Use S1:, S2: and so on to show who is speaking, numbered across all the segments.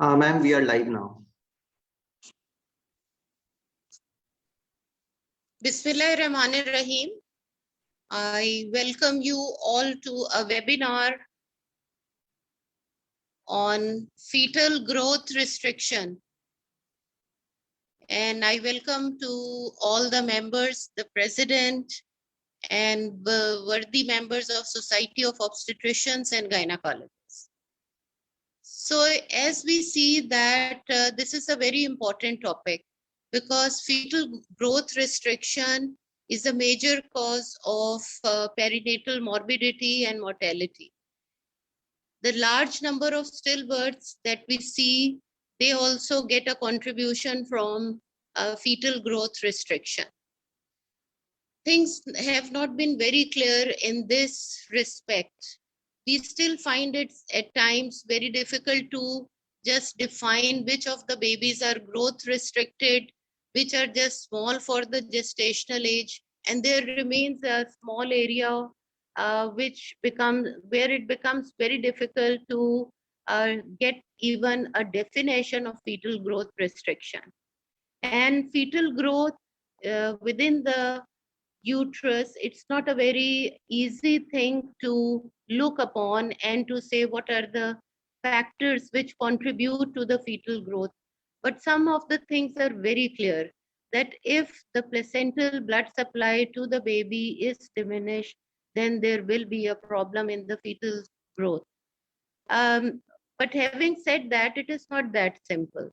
S1: Ma'am, we are live now.
S2: Bismillahirrahmanirrahim. I welcome you all to a webinar on fetal growth restriction. And I welcome to all the members, the president, and worthy members of Society of Obstetricians and Gynecologists. So as we see that this is a very important topic because fetal growth restriction is a major cause of perinatal morbidity and mortality. The large number of stillbirths that we see, they also get a contribution from fetal growth restriction. Things have not been very clear in this respect. We still find it at times very difficult to just define which of the babies are growth restricted, which are just small for the gestational age, and there remains a small area where it becomes very difficult to get even a definition of fetal growth restriction. And fetal growth within the uterus, it's not a very easy thing to look upon and to say what are the factors which contribute to the fetal growth. But some of the things are very clear that if the placental blood supply to the baby is diminished, then there will be a problem in the fetal growth. But having said that, it is not that simple.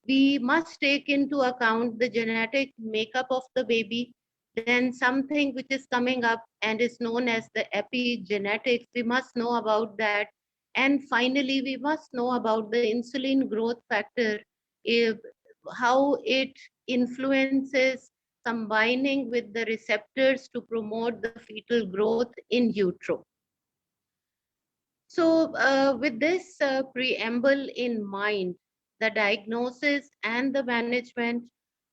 S2: We must take into account the genetic makeup of the baby, then something which is coming up and is known as the epigenetics. We must know about that. And finally, we must know about the insulin growth factor, how it influences combining with the receptors to promote the fetal growth in utero. So with this preamble in mind, the diagnosis and the management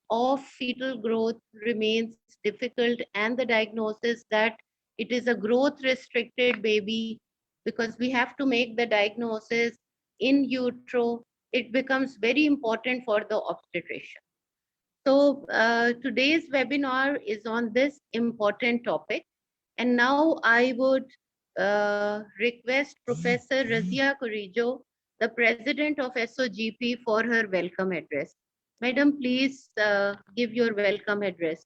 S2: of fetal growth remains difficult, and the diagnosis that it is a growth restricted baby, because we have to make the diagnosis in utero, it becomes very important for the obstetrician. So today's webinar is on this important topic. And now I would request Professor Razia Korejo, the President of SOGP, for her welcome address. Madam, please give your welcome address.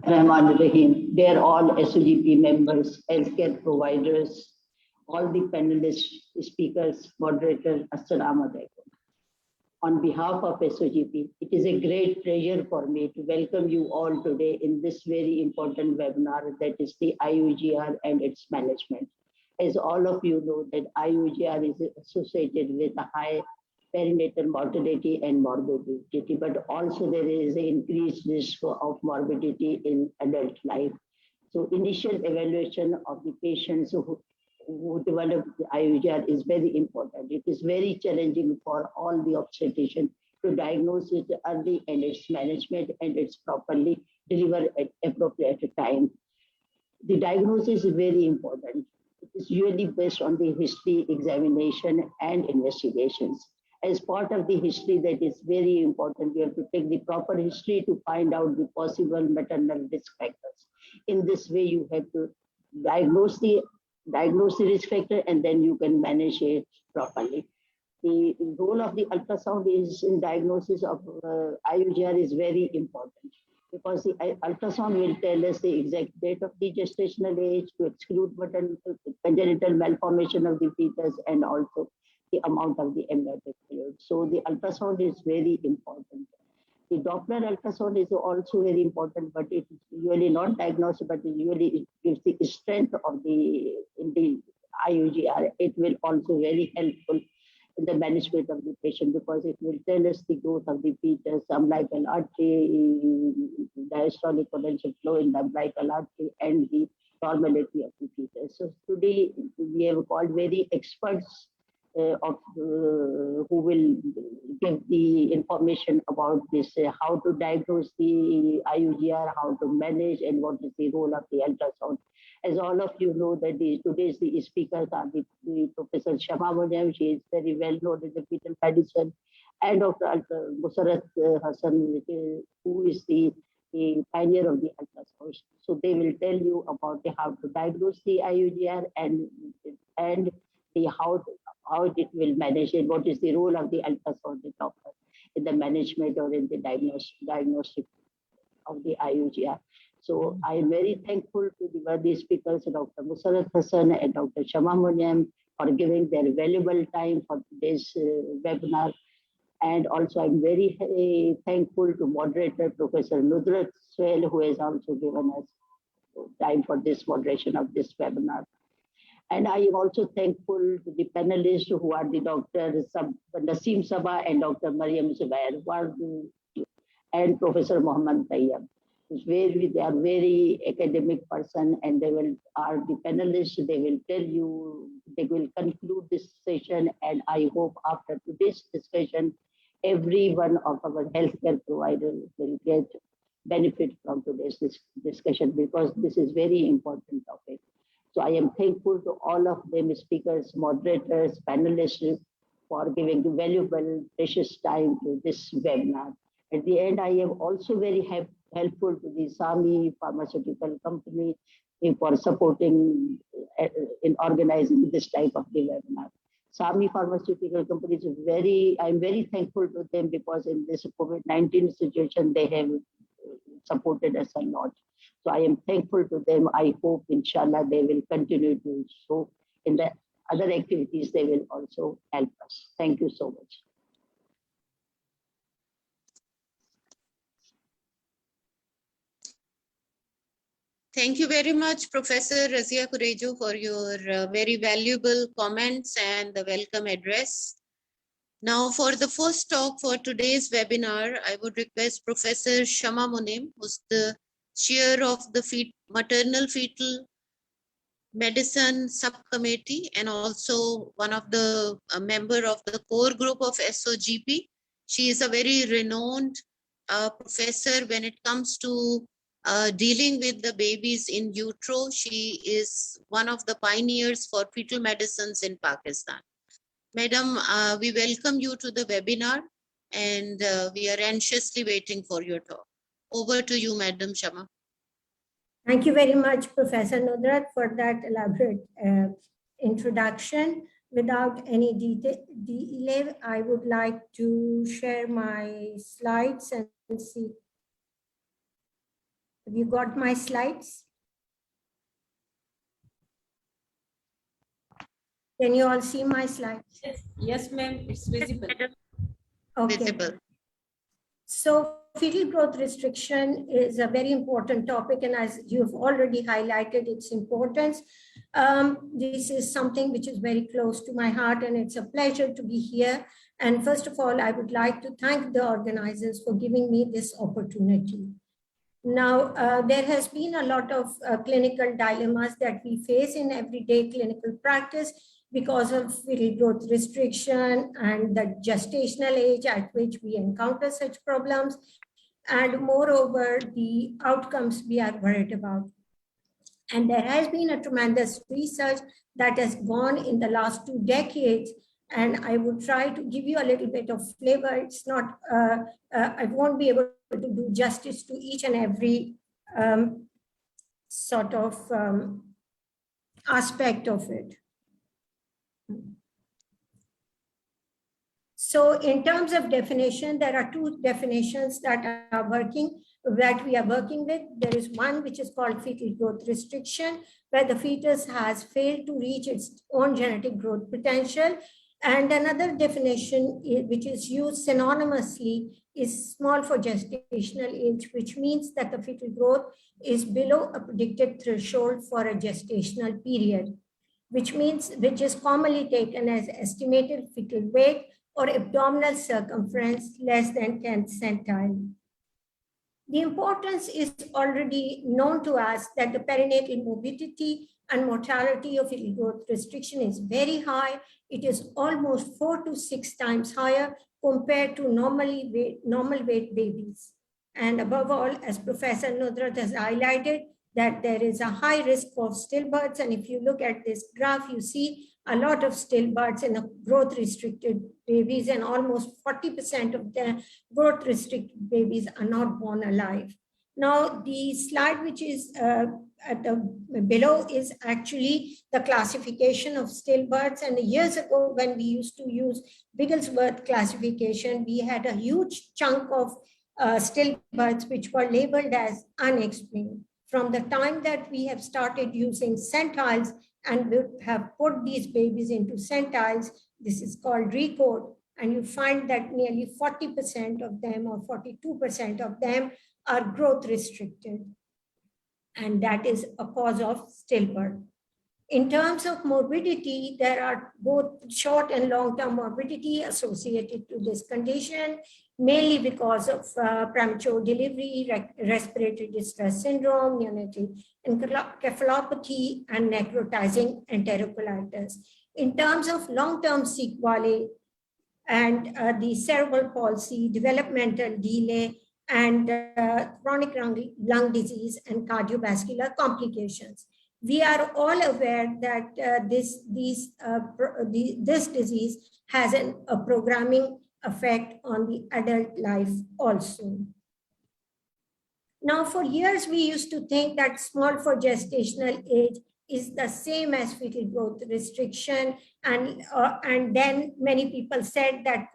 S3: Rahim, dear all SOGP members, healthcare providers, all the panelists, speakers, moderators, Assalamu alaikum. On behalf of SOGP, it is a great pleasure for me to welcome you all today in this very important webinar, that is the IUGR and its management. As all of you know, that IUGR is associated with a high perinatal mortality and morbidity, but also there is an increased risk of morbidity in adult life. So initial evaluation of the patients who develop the IUGR is very important. It is very challenging for all the obstetricians to diagnose it early and its management and it's properly delivered at appropriate time. The diagnosis is very important. It is usually based on the history, examination, and investigations. As part of the history, that is very important. We have to take the proper history to find out the possible maternal risk factors. In this way, you have to diagnose the risk factor and then you can manage it properly. The role of the ultrasound is in diagnosis of IUGR is very important, because the ultrasound will tell us the exact date of the gestational age to exclude congenital malformation of the fetus and also the amount of the amniotic fluid. So the ultrasound is very important. The Doppler ultrasound is also very important, but it is usually not diagnosed, but it gives the strength of in the IUGR. It will also very helpful in the management of the patient, because it will tell us the growth of the fetus, umbilical artery, diastolic potential flow in the umbilical artery, and the normality of the fetus. So today we have called very experts who will give the information about this, how to diagnose the IUGR, how to manage, and what is the role of the ultrasound. As all of you know, that today's the speakers are the Professor Shama Munim. She is very well known in the fetal medicine, and Dr. Musarat Hassan, who is the pioneer of the ultrasound. So they will tell you about how to diagnose the IUGR and the how it will manage it, what is the role of the ultrasound doctor in the management or in the diagnostic of the IUGR. So I am very thankful to the worthy speakers, Dr. Musarat Hassan and Dr. Shama Munim, for giving their valuable time for today's webinar. And also I'm very thankful to moderator, Professor Nudrat, Sohail, who has also given us time for this moderation of this webinar. And I am also thankful to the panelists who are the Dr. Naseem Saba and Dr. Marium Zubair, and Professor Muhammad Tayyab. They are very academic person, and they are the panelists. They will tell you, they will conclude this session, and I hope after today's discussion, every one of our healthcare providers will get benefit from today's discussion, because this is very important topic. So I am thankful to all of them, speakers, moderators, panelists, for giving valuable, precious time to this webinar. At the end, I am also very helpful to the SAMI pharmaceutical company for supporting in organizing this type of the webinar. SAMI pharmaceutical company is I'm very thankful to them, because in this COVID-19 situation, they have supported us a lot. So I am thankful to them. I hope, inshallah, they will continue to. So in the other activities, they will also help us. Thank you so much.
S2: Thank you very much, Professor Razia Korejo, for your very valuable comments and the welcome address. Now, for the first talk for today's webinar, I would request Professor Shama Munim, who's the chair of the Maternal Fetal Medicine Subcommittee and also one of the member of the core group of SOGP. She is a very renowned professor when it comes to dealing with the babies in utero. She is one of the pioneers for fetal medicines in Pakistan. Madam, we welcome you to the webinar, and we are anxiously waiting for your talk. Over to you, Madam Shama.
S1: Thank you very much, Professor Nudrat, for that elaborate introduction. Without any delay, I would like to share my slides and see. Have you got my slides? Can you all see my slides?
S4: Yes, ma'am, it's visible.
S1: Okay.
S2: Visible.
S1: So fetal growth restriction is a very important topic, and as you've already highlighted its importance, this is something which is very close to my heart, and it's a pleasure to be here. And first of all, I would like to thank the organizers for giving me this opportunity. Now, there has been a lot of clinical dilemmas that we face in everyday clinical practice because of fetal growth restriction and the gestational age at which we encounter such problems, and moreover, the outcomes we are worried about. And there has been a tremendous research that has gone in the last 2 decades, and I will try to give you a little bit of flavor. It's not, I won't be able to do justice to each and every sort of aspect of it. So in terms of definition, there are 2 definitions that we are working with. There is one which is called fetal growth restriction, where the fetus has failed to reach its own genetic growth potential. And another definition, which is used synonymously, is small for gestational age, which means that the fetal growth is below a predicted threshold for a gestational period, which is commonly taken as estimated fetal weight or abdominal circumference less than 10th centile. The importance is already known to us that the perinatal morbidity and mortality of fetal growth restriction is very high. It is almost 4 to 6 times higher compared to normal weight babies. And above all, as Professor Nudrat has highlighted, that there is a high risk of stillbirths. And if you look at this graph, you see a lot of stillbirths in the growth-restricted babies, and almost 40% of the growth-restricted babies are not born alive. Now, the slide which is below is actually the classification of stillbirths. And years ago, when we used to use Bigglesworth classification, we had a huge chunk of stillbirths which were labeled as unexplained. From the time that we have started using centiles and we have put these babies into centiles, this is called recode, and you find that nearly 40% of them or 42% of them are growth restricted. And that is a cause of stillbirth. In terms of morbidity, there are both short and long-term morbidity associated to this condition, mainly because of premature delivery, respiratory distress syndrome, neonatal encephalopathy, and necrotizing enterocolitis. In terms of long-term sequelae and the cerebral palsy, developmental delay, and chronic lung disease and cardiovascular complications. We are all aware that this disease has a programming effect on the adult life also. Now, for years, we used to think that small for gestational age is the same as fetal growth restriction. And then many people said that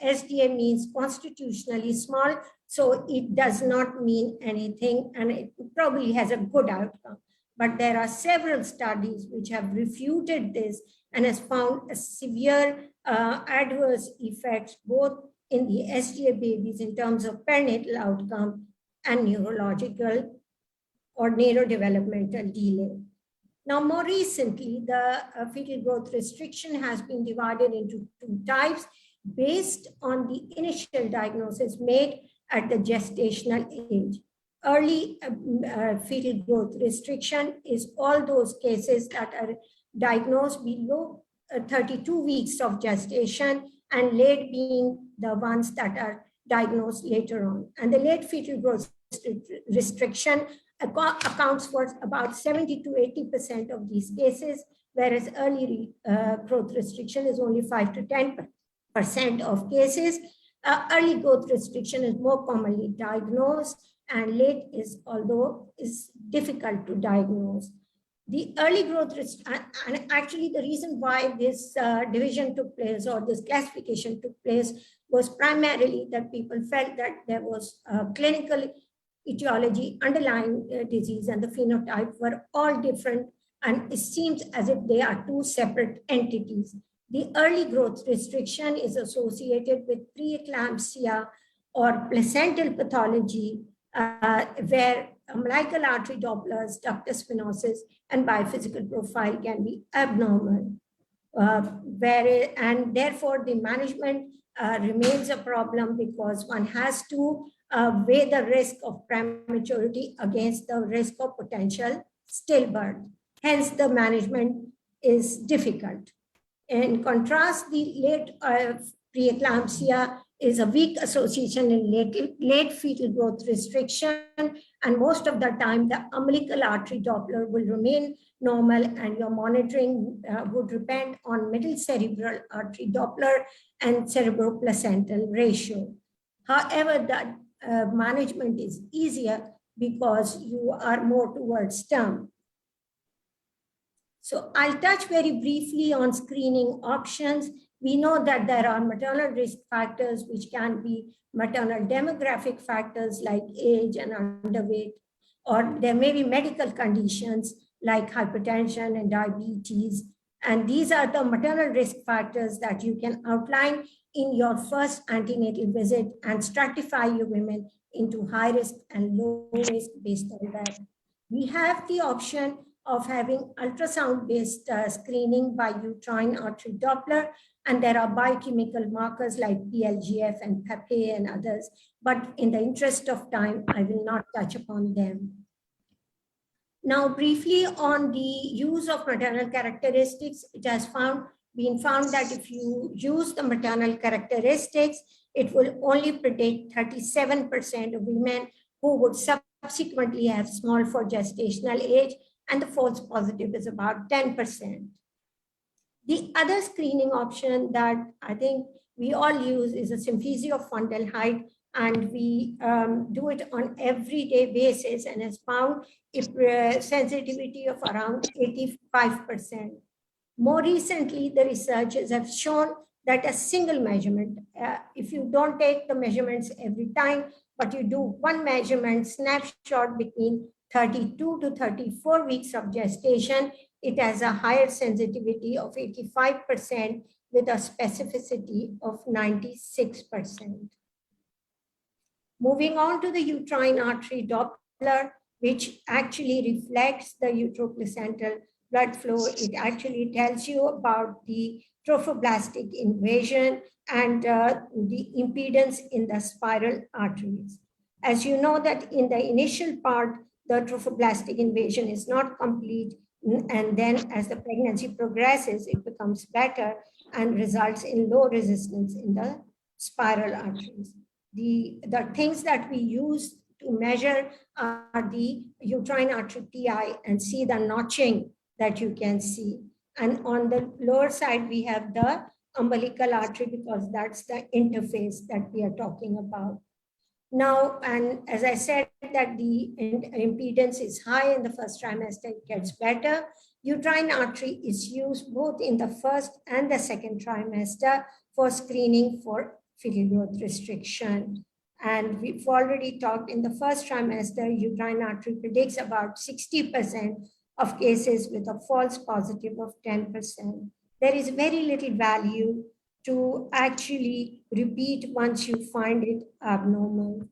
S1: SDA means constitutionally small, so it does not mean anything, and it probably has a good outcome. But there are several studies which have refuted this and has found a severe adverse effects both in the SGA babies in terms of perinatal outcome and neurological or neurodevelopmental delay. Now, more recently, the fetal growth restriction has been divided into 2 types based on the initial diagnosis made at the gestational age. Early fetal growth restriction is all those cases that are diagnosed below 32 weeks of gestation, and late being the ones that are diagnosed later on. And the late fetal growth restriction accounts for about 70 to 80% of these cases, whereas early growth restriction is only 5 to 10% of cases. Early growth restriction is more commonly diagnosed, and late is, although is difficult to diagnose. The early growth, and actually the reason why this division took place or this classification took place was primarily that people felt that there was clinical etiology, underlying disease, and the phenotype were all different, and it seems as if they are 2 separate entities. The early growth restriction is associated with preeclampsia or placental pathology, where umbilical artery Dopplers, ductus venosus, and biophysical profile can be abnormal. And therefore, the management remains a problem because one has to weigh the risk of prematurity against the risk of potential stillbirth. Hence, the management is difficult. In contrast, the late preeclampsia is a weak association in late fetal growth restriction, and most of the time the umbilical artery Doppler will remain normal, and your monitoring would depend on middle cerebral artery Doppler and cerebroplacental ratio. However, the management is easier because you are more towards term. So I'll touch very briefly on screening options. We know that there are maternal risk factors, which can be maternal demographic factors like age and underweight, or there may be medical conditions like hypertension and diabetes. And these are the maternal risk factors that you can outline in your first antenatal visit and stratify your women into high risk and low risk based on that. We have the option of having ultrasound-based screening by uterine artery Doppler, and there are biochemical markers like PLGF and PAPE and others, but in the interest of time, I will not touch upon them. Now, briefly on the use of maternal characteristics, it has found been found that if you use the maternal characteristics, it will only predict 37% of women who would subsequently have small for gestational age, and the false positive is about 10%. The other screening option that I think we all use is a symphysio-formaldehyde, and we do it on everyday basis and has found a sensitivity of around 85%. More recently, the researchers have shown that a single measurement, if you don't take the measurements every time, but you do one measurement snapshot between 32 to 34 weeks of gestation, it has a higher sensitivity of 85% with a specificity of 96%. Moving on to the uterine artery Doppler, which actually reflects the uteroplacental blood flow. It actually tells you about the trophoblastic invasion and the impedance in the spiral arteries. As you know that in the initial part, the trophoblastic invasion is not complete, and then as the pregnancy progresses, it becomes better and results in low resistance in the spiral arteries. The things that we use to measure are the uterine artery PI and see the notching that you can see. And on the lower side, we have the umbilical artery because that's the interface that we are talking about. Now, and as I said that the impedance is high in the first trimester, it gets better. Uterine artery is used both in the first and the second trimester for screening for fetal growth restriction. And we've already talked in the first trimester, uterine artery predicts about 60% of cases with a false positive of 10%. There is very little value to actually repeat once you find it abnormal.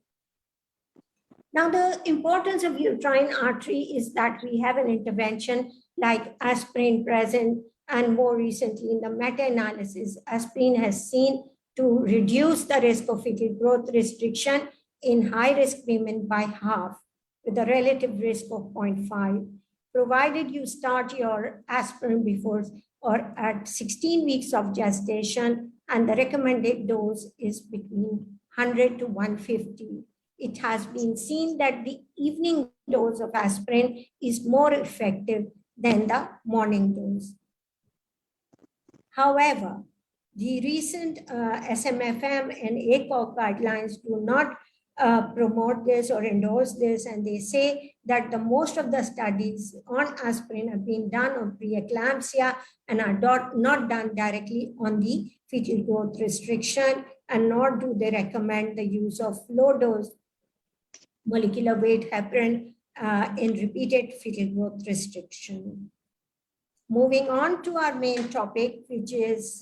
S1: Now, the importance of uterine artery is that we have an intervention like aspirin present, and more recently in the meta-analysis, aspirin has seen to reduce the risk of fetal growth restriction in high-risk women by half, with a relative risk of 0.5, provided you start your aspirin before or at 16 weeks of gestation, and the recommended dose is between 100 to 150. It has been seen that the evening dose of aspirin is more effective than the morning dose. However, the recent SMFM and ACOG guidelines do not promote this or endorse this, and they say that the most of the studies on aspirin have been done on preeclampsia and are not done directly on the fetal growth restriction, and nor do they recommend the use of low dose molecular weight heparin in repeated fetal growth restriction. Moving on to our main topic, which is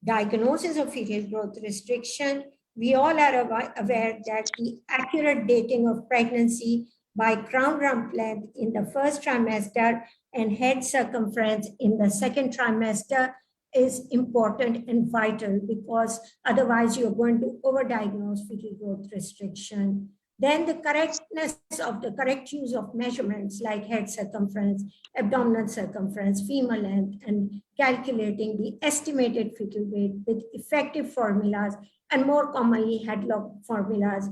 S1: diagnosis of fetal growth restriction. We all are aware that the accurate dating of pregnancy by crown rump length in the first trimester and head circumference in the second trimester is important and vital, because otherwise you're going to overdiagnose fetal growth restriction. Then the correctness of the correct use of measurements like head circumference, abdominal circumference, femur length, and calculating the estimated fetal weight with effective formulas, and more commonly Hadlock formulas,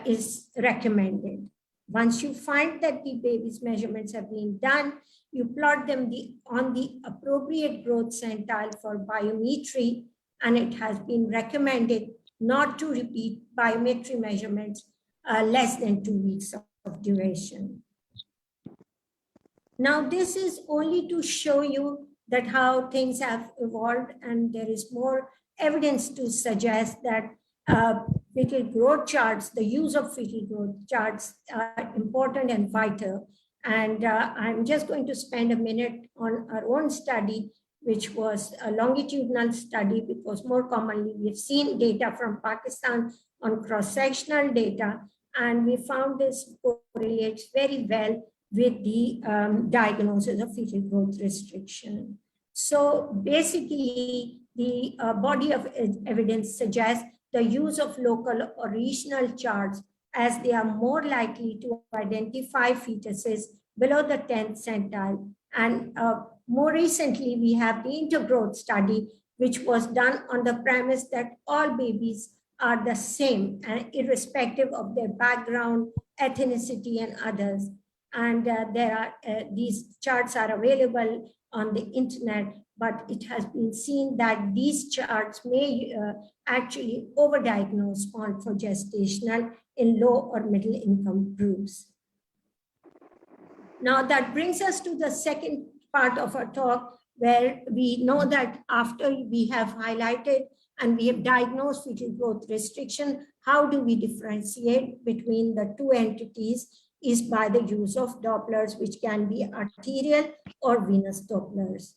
S1: is recommended. Once you find that the baby's measurements have been done, you plot them on the appropriate growth centile for biometry, and it has been recommended not to repeat biometry measurements less than 2 weeks of duration. Now, this is only to show you that how things have evolved, and there is more evidence to suggest that fetal growth charts, the use of fetal growth charts are important and vital. And I'm just going to spend a minute on our own study, which was a longitudinal study, because more commonly we've seen data from Pakistan on cross-sectional data, and we found this correlates very well with the diagnosis of fetal growth restriction. So basically, the body of evidence suggests the use of local or regional charts, as they are more likely to identify fetuses below the 10th centile And more recently, we have the intergrowth study, which was done on the premise that all babies are the same, and irrespective of their background, ethnicity, and others. And these charts are available on the internet, but it has been seen that these charts may actually overdiagnose spawn for gestational in low or middle income groups. Now that brings us to the second part of our talk, where we know that after we have highlighted and we have diagnosed fetal growth restriction, how do we differentiate between the two entities is by the use of Dopplers, which can be arterial or venous Dopplers.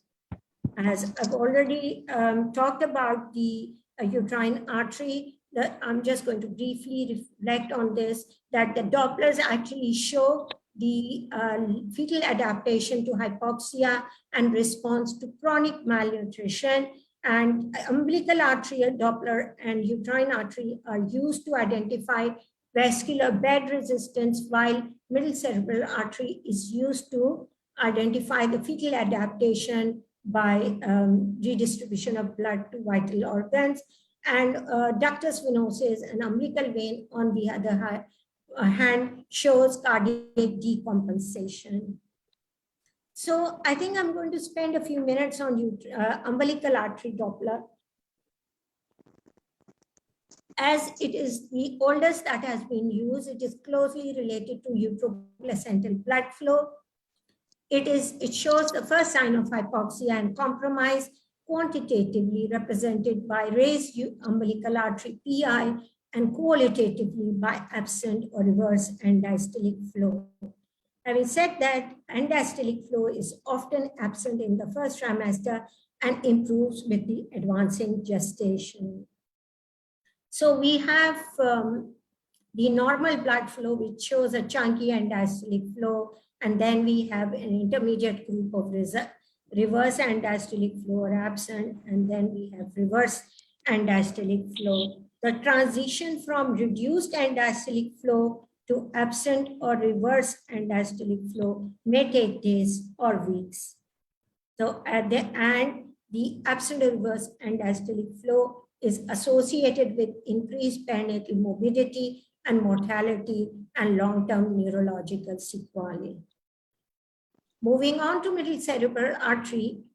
S1: As I've already talked about the uterine artery, I'm just going to briefly reflect on this, that the Dopplers actually show the fetal adaptation to hypoxia and response to chronic malnutrition. And umbilical arterial Doppler and uterine artery are used to identify vascular bed resistance, while middle cerebral artery is used to identify the fetal adaptation by redistribution of blood to vital organs. And ductus venosus and umbilical vein, on the other hand, shows cardiac decompensation. So I think I'm going to spend a few minutes on umbilical artery Doppler. As it is the oldest that has been used, it is closely related to uteroplacental blood flow. It shows the first sign of hypoxia and compromise, quantitatively represented by raised umbilical artery PI and qualitatively by absent or reverse end-diastolic flow. Having said that, end-diastolic flow is often absent in the first trimester and improves with the advancing gestation. So we have the normal blood flow, which shows a chunky end-diastolic flow, and then we have an intermediate group of reverse end-diastolic flow or absent, and then we have reverse end-diastolic flow. The transition from reduced end-diastolic flow to absent or reverse end-diastolic flow may take days or weeks. So at the end, the absent or reverse end-diastolic flow is associated with increased perinatal morbidity and mortality and long-term neurological sequelae. Moving on to middle cerebral artery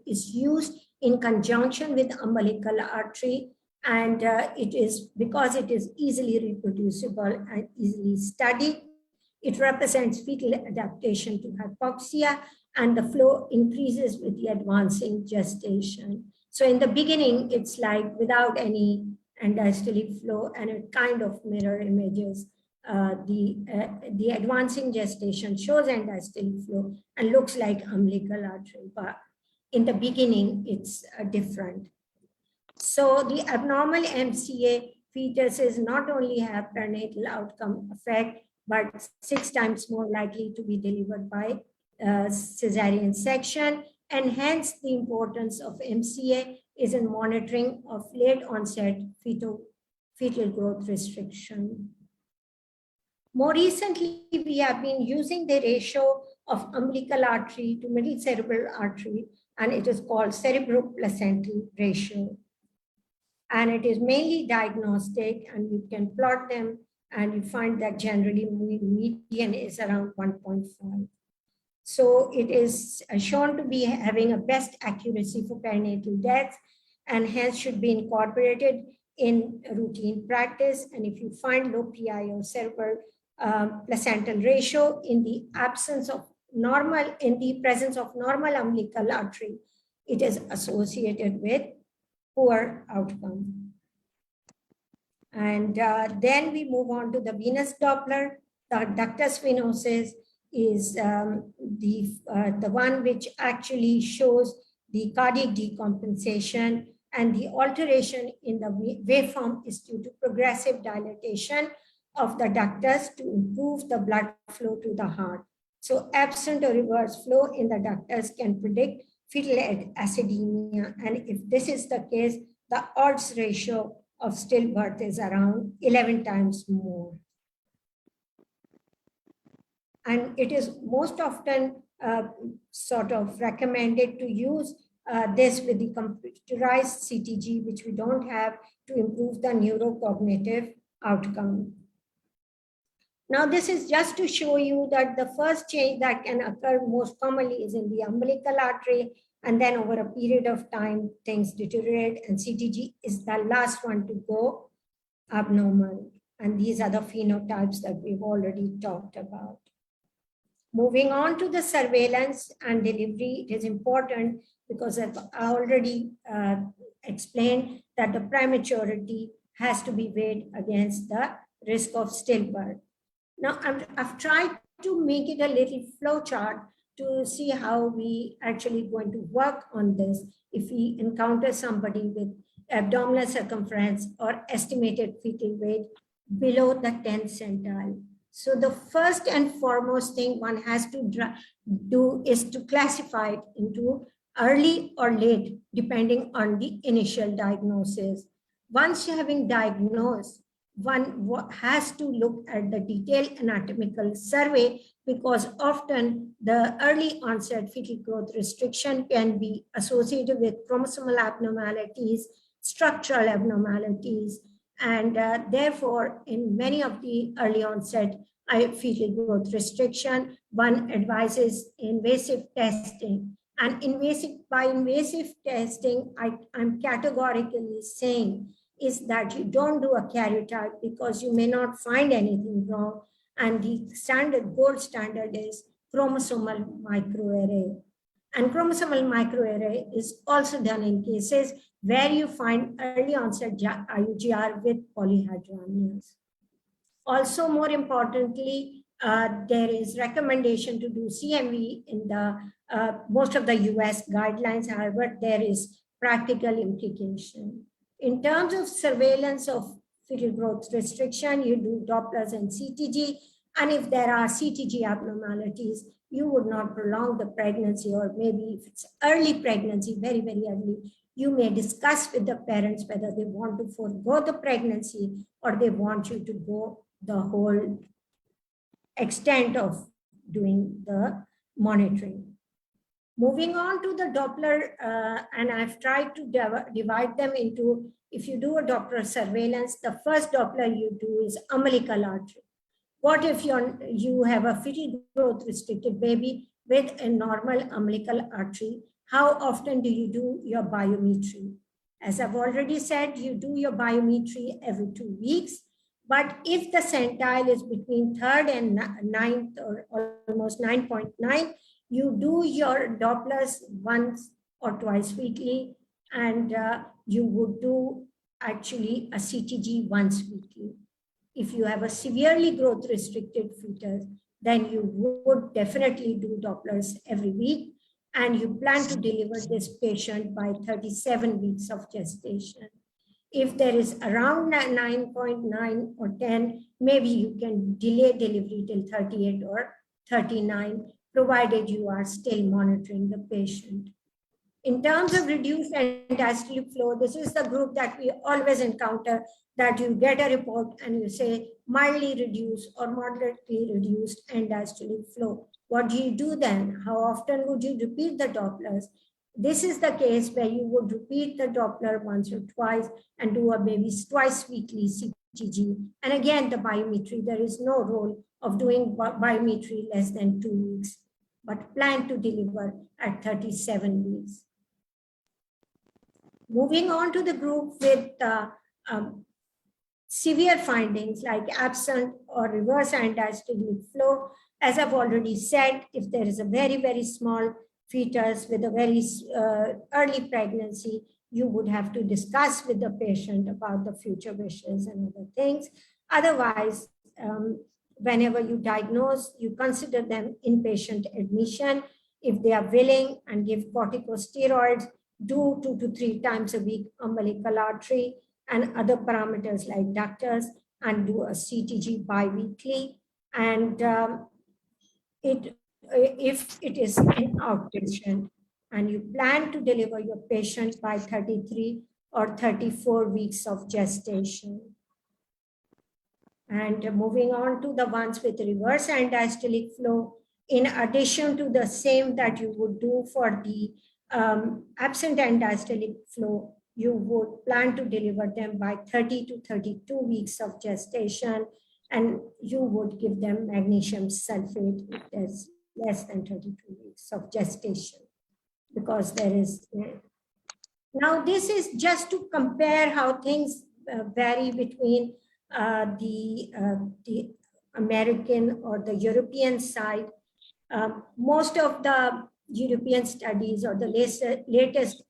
S1: is used in conjunction with umbilical artery, and it is because it is easily reproducible and easily studied. It represents fetal adaptation to hypoxia, and the flow increases with the advancing gestation. So in the beginning, it's like without any end-diastolic flow, and it kind of mirror images the advancing gestation shows end-diastolic flow and looks like umbilical artery, but in the beginning, it's different. So the abnormal MCA fetuses not only have perinatal outcome effect, but 6 times more likely to be delivered by cesarean section, and hence the importance of MCA is in monitoring of late onset fetal growth restriction. More recently, we have been using the ratio of umbilical artery to middle cerebral artery, and it is called cerebroplacental ratio. And it is mainly diagnostic, and you can plot them, and you find that generally median is around 1.5. So it is shown to be having a best accuracy for perinatal death, and hence should be incorporated in routine practice. And if you find low PI or cerebral placental ratio in the absence of normal, in the presence of normal umbilical artery, it is associated with poor outcome. And then we move on to the venous Doppler. The ductus venosus is the one which actually shows the cardiac decompensation, and the alteration in the waveform is due to progressive dilatation of the ductus to improve the blood flow to the heart. So absent or reverse flow in the ductus can predict fetal acidemia, and if this is the case, the odds ratio of stillbirth is around 11 times more. And it is most often sort of recommended to use this with the computerized CTG, which we don't have, to improve the neurocognitive outcome. Now, this is just to show you that the first change that can occur most commonly is in the umbilical artery, and then over a period of time, things deteriorate, and CTG is the last one to go abnormal. And these are the phenotypes that we've already talked about. Moving on to the surveillance and delivery, it is important because I've already explained that the prematurity has to be weighed against the risk of stillbirth. Now, I've tried to make it a little flow chart to see how we actually going to work on this if we encounter somebody with abdominal circumference or estimated fetal weight below the 10th centile. So the first and foremost thing one has to do is to classify it into early or late, depending on the initial diagnosis. Once you having diagnosed, one has to look at the detailed anatomical survey, because often the early onset fetal growth restriction can be associated with chromosomal abnormalities, structural abnormalities, and therefore in many of the early onset fetal growth restriction, one advises invasive testing. And by invasive testing, I'm categorically saying is that you don't do a karyotype because you may not find anything wrong. And the gold standard is chromosomal microarray. And chromosomal microarray is also done in cases where you find early onset IUGR with polyhydramnios. Also, more importantly, there is recommendation to do CMV in the most of the US guidelines. However, there is practical implication. In terms of surveillance of fetal growth restriction, you do Dopplers and CTG. And if there are CTG abnormalities, you would not prolong the pregnancy, or maybe if it's early pregnancy, very, very early, you may discuss with the parents whether they want to forego the pregnancy or they want you to go the whole extent of doing the monitoring. Moving on to the Doppler, and I've tried to divide them into, if you do a Doppler surveillance, the first Doppler you do is umbilical artery. What if you have a fetal growth restricted baby with a normal umbilical artery? How often do you do your biometry? As I've already said, you do your biometry every 2 weeks. But if the centile is between 3rd and 9th, or almost 9.9, you do your Dopplers once or twice weekly, and you would do actually a CTG once weekly. If you have a severely growth restricted fetus, then you would definitely do Dopplers every week, and you plan to deliver this patient by 37 weeks of gestation. If there is around 9.9 or 10, maybe you can delay delivery till 38 or 39, provided you are still monitoring the patient. In terms of reduced end-diastolic flow, this is the group that we always encounter, that you get a report and you say mildly reduced or moderately reduced end-diastolic flow. What do you do then? How often would you repeat the Dopplers? This is the case where you would repeat the Doppler once or twice and do a maybe twice weekly CTG. And again, the biometry, there is no role of doing biometry less than 2 weeks, but plan to deliver at 37 weeks. Moving on to the group with severe findings like absent or reverse end-diastolic flow. As I've already said, if there is a very, very small fetus with a very early pregnancy, you would have to discuss with the patient about the future wishes and other things. Otherwise, whenever you diagnose, you consider them inpatient admission. If they are willing, and give corticosteroids, do 2 to 3 times a week umbilical artery and other parameters like ductors, and do a CTG biweekly. And if it is an outpatient, and you plan to deliver your patient by 33 or 34 weeks of gestation. And moving on to the ones with reverse end-diastolic flow, in addition to the same that you would do for the absent and diastolic flow, you would plan to deliver them by 30 to 32 weeks of gestation, and you would give them magnesium sulfate if there's less than 32 weeks of gestation, because there is. Now, this is just to compare how things vary between the American or the European side. Most of the European studies or the latest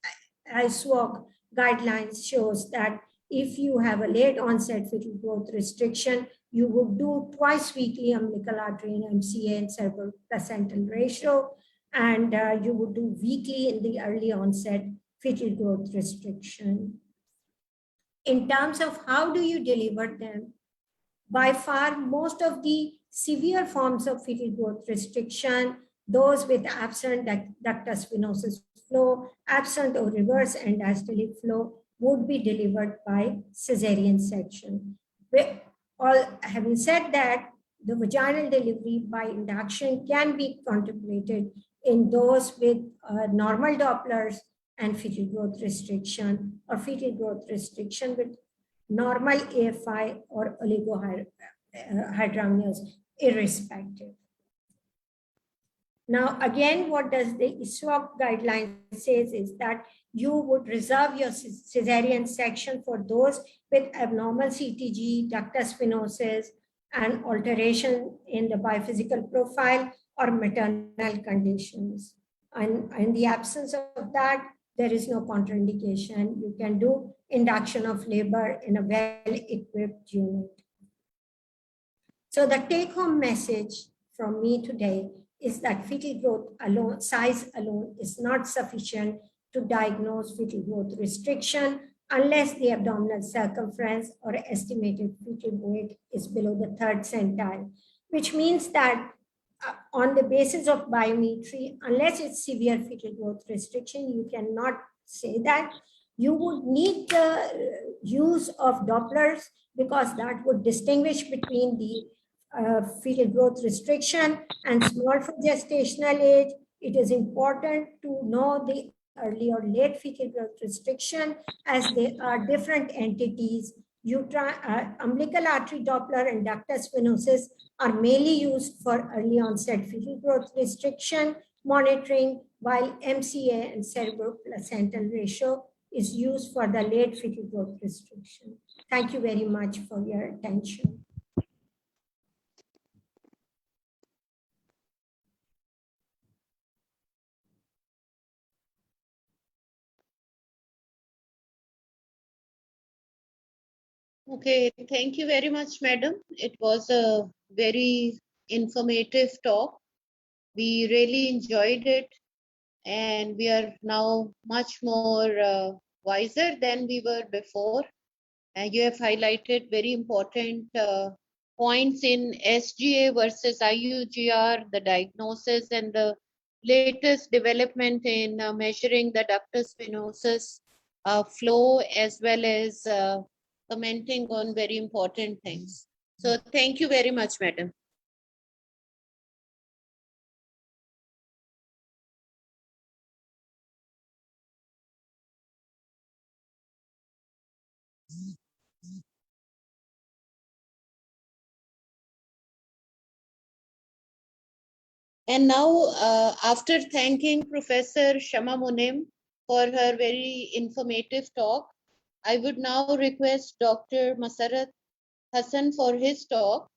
S1: ISWOG guidelines shows that if you have a late onset fetal growth restriction, you would do twice weekly umbilical artery and MCA and cerebral placental ratio, and you would do weekly in the early onset fetal growth restriction. In terms of how do you deliver them, by far most of the severe forms of fetal growth restriction, those with absent ductus venosus flow, absent or reverse end diastolic flow, would be delivered by cesarean section. Having said that, the vaginal delivery by induction can be contemplated in those with normal Dopplers and fetal growth restriction, or fetal growth restriction with normal AFI or oligohydramnios, irrespective. Now, again, what does the ISWOG guideline says is that you would reserve your cesarean section for those with abnormal CTG, ductus venosus, and alteration in the biophysical profile or maternal conditions. And in the absence of that, there is no contraindication. You can do induction of labor in a well-equipped unit. So the take-home message from me today is that fetal growth alone, size alone, is not sufficient to diagnose fetal growth restriction unless the abdominal circumference or estimated fetal weight is below the 3rd centile, which means that on the basis of biometry, unless it's severe fetal growth restriction, you cannot say that. You would need the use of Dopplers, because that would distinguish between the fetal growth restriction and small for gestational age. It is important to know the early or late fetal growth restriction, as they are different entities. Umbilical artery Doppler and ductus venosus are mainly used for early onset fetal growth restriction monitoring, while MCA and cerebroplacental ratio is used for the late fetal growth restriction. Thank you very much for your attention.
S2: Okay, thank you very much, madam. It was a very informative talk. We really enjoyed it, and we are now much more wiser than we were before. And you have highlighted very important points in SGA versus IUGR, the diagnosis, and the latest development in measuring the ductus venosus flow, as well as commenting on very important things. So thank you very much, madam. And now, after thanking Professor Shama Munim for her very informative talk, I would now request Dr. Musarat Hassan for his talk.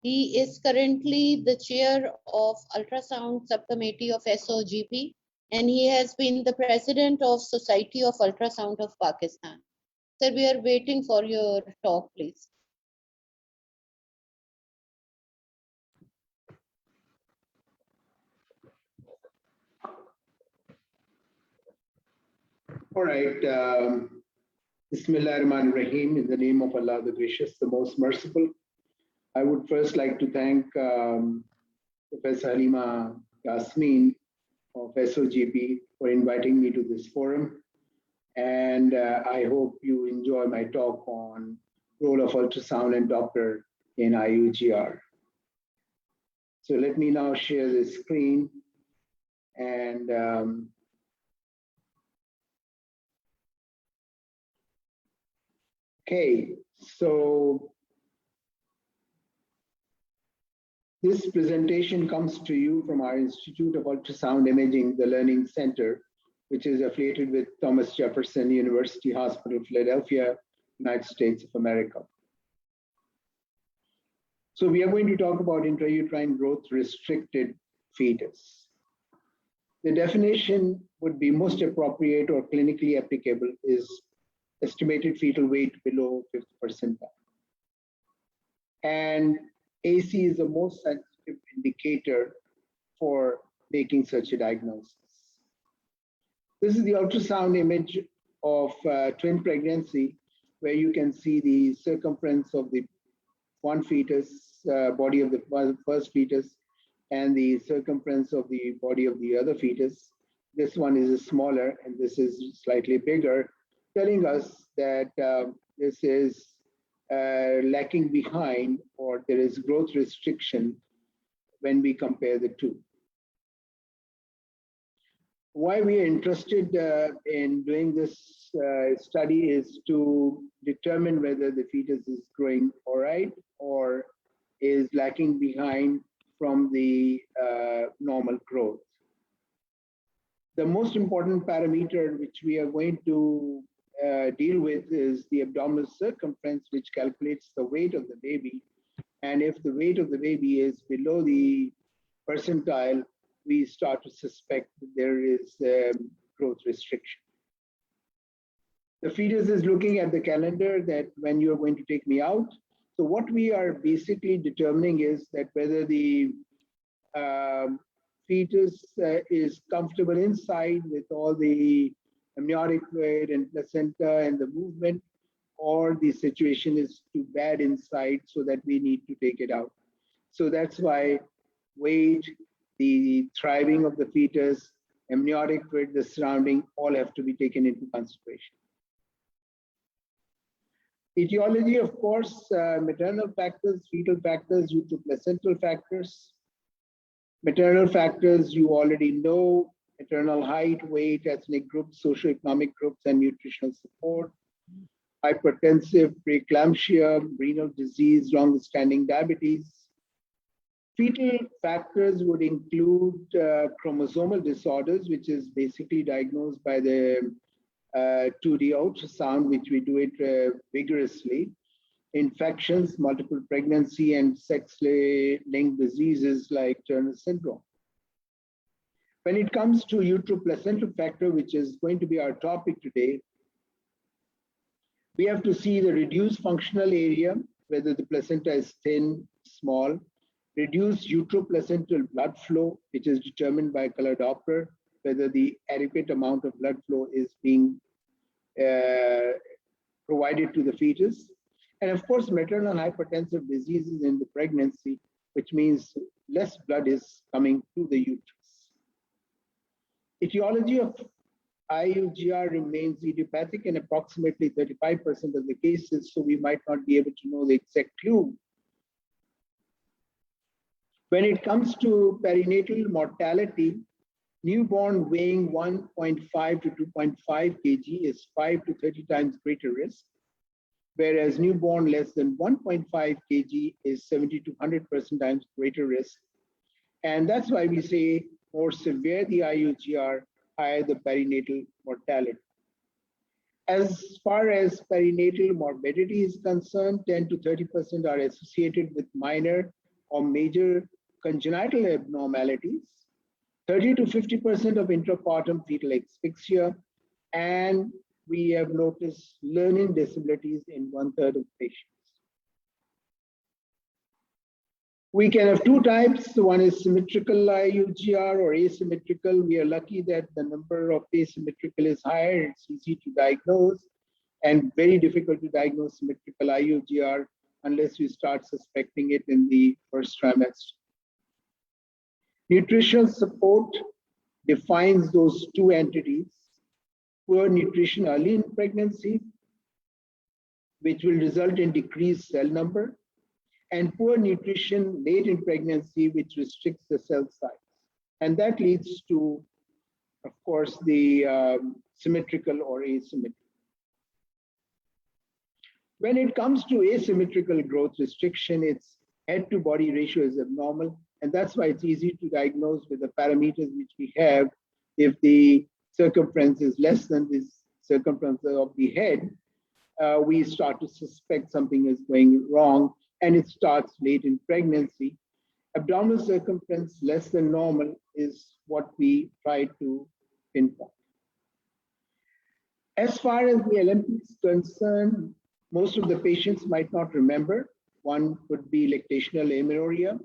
S2: He is currently the chair of Ultrasound Subcommittee of SOGP, and he has been the president of Society of Ultrasound of Pakistan. Sir, we are waiting for your talk, please.
S5: All right. Bismillahirrahmanirrahim. In the name of Allah, the gracious, the most merciful. I would first like to thank Professor Haleema Yasmin of SOGP for inviting me to this forum. And I hope you enjoy my talk on role of ultrasound and Doppler in IUGR. So let me now share the screen and okay, so this presentation comes to you from our Institute of Ultrasound Imaging, the Learning Center, which is affiliated with Thomas Jefferson University Hospital, Philadelphia, United States of America. So we are going to talk about intrauterine growth restricted fetus. The definition would be most appropriate or clinically applicable is estimated fetal weight below 50th percentile. And AC is the most sensitive indicator for making such a diagnosis. This is the ultrasound image of twin pregnancy, where you can see the circumference of the one fetus, body of the first fetus, and the circumference of the body of the other fetus. This one is smaller and this is slightly bigger, telling us that this is lacking behind, or there is growth restriction when we compare the two. Why we are interested in doing this study is to determine whether the fetus is growing all right or is lacking behind from the normal growth. The most important parameter which we are going to deal with is the abdominal circumference, which calculates the weight of the baby. And if the weight of the baby is below the percentile, we start to suspect that there is growth restriction. The fetus is looking at the calendar that when you're going to take me out. So what we are basically determining is that whether the fetus is comfortable inside with all the amniotic fluid and placenta and the movement, or the situation is too bad inside so that we need to take it out. So that's why weight, the thriving of the fetus, amniotic fluid, the surrounding, all have to be taken into consideration. Etiology, of course, maternal factors, fetal factors, uteroplacental factors. Maternal factors, you already know: maternal height, weight, ethnic groups, socioeconomic groups, and nutritional support. Hypertensive, preeclampsia, renal disease, long-standing diabetes. Fetal factors would include chromosomal disorders, which is basically diagnosed by the 2D ultrasound, which we do it vigorously. Infections, multiple pregnancy, and sex-linked diseases like Turner syndrome. When it comes to uteroplacental factor, which is going to be our topic today, we have to see the reduced functional area, whether the placenta is thin, small, reduced uteroplacental blood flow, which is determined by color Doppler, whether the adequate amount of blood flow is being provided to the fetus. And of course, maternal hypertensive diseases in the pregnancy, which means less blood is coming to the uterus. Etiology of IUGR remains idiopathic in approximately 35% of the cases, so we might not be able to know the exact clue. When it comes to perinatal mortality, newborn weighing 1.5 to 2.5 kg is 5 to 30 times greater risk, whereas newborn less than 1.5 kg is 70 to 100% times greater risk. And that's why we say more severe the IUGR, higher the perinatal mortality. As far as perinatal morbidity is concerned, 10 to 30% are associated with minor or major congenital abnormalities, 30 to 50% of intrapartum fetal asphyxia, and we have noticed learning disabilities in 1/3 of patients. We can have two types. One is symmetrical IUGR or asymmetrical. We are lucky that the number of asymmetrical is higher. It's easy to diagnose and very difficult to diagnose symmetrical IUGR unless we start suspecting it in the first trimester. Nutritional support defines those two entities. Poor nutrition early in pregnancy, which will result in decreased cell number, and poor nutrition late in pregnancy, which restricts the cell size. And that leads to, of course, the symmetrical or asymmetrical. When it comes to asymmetrical growth restriction, its head to body ratio is abnormal. And that's why it's easy to diagnose with the parameters which we have. If the circumference is less than this circumference of the head, we start to suspect something is going wrong, and it starts late in pregnancy. Abdominal circumference less than normal is what we try to pinpoint. As far as the LMP is concerned, most of the patients might not remember. One could be lactational amenorrhea.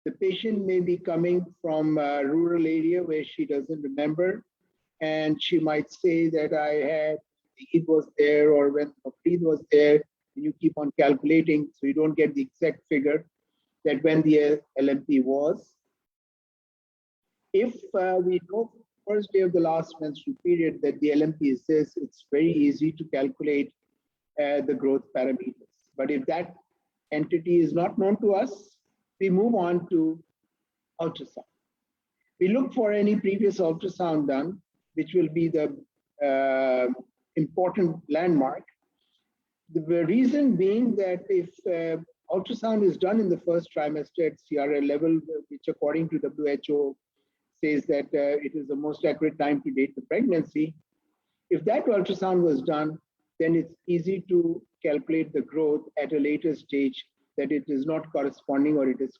S5: The patient may be coming from a rural area where she doesn't remember, and she might say that I had the Eid was there, or when the Eid was there, and you keep on calculating, so you don't get the exact figure that when the LMP was. If we know first day of the last menstrual period that the LMP is this, it's very easy to calculate the growth parameters. But if that entity is not known to us, we move on to ultrasound. We look for any previous ultrasound done, which will be the important landmark. The reason being that if ultrasound is done in the first trimester at CRL level, which according to WHO says that it is the most accurate time to date the pregnancy, if that ultrasound was done, then it's easy to calculate the growth at a later stage, that it is not corresponding or it is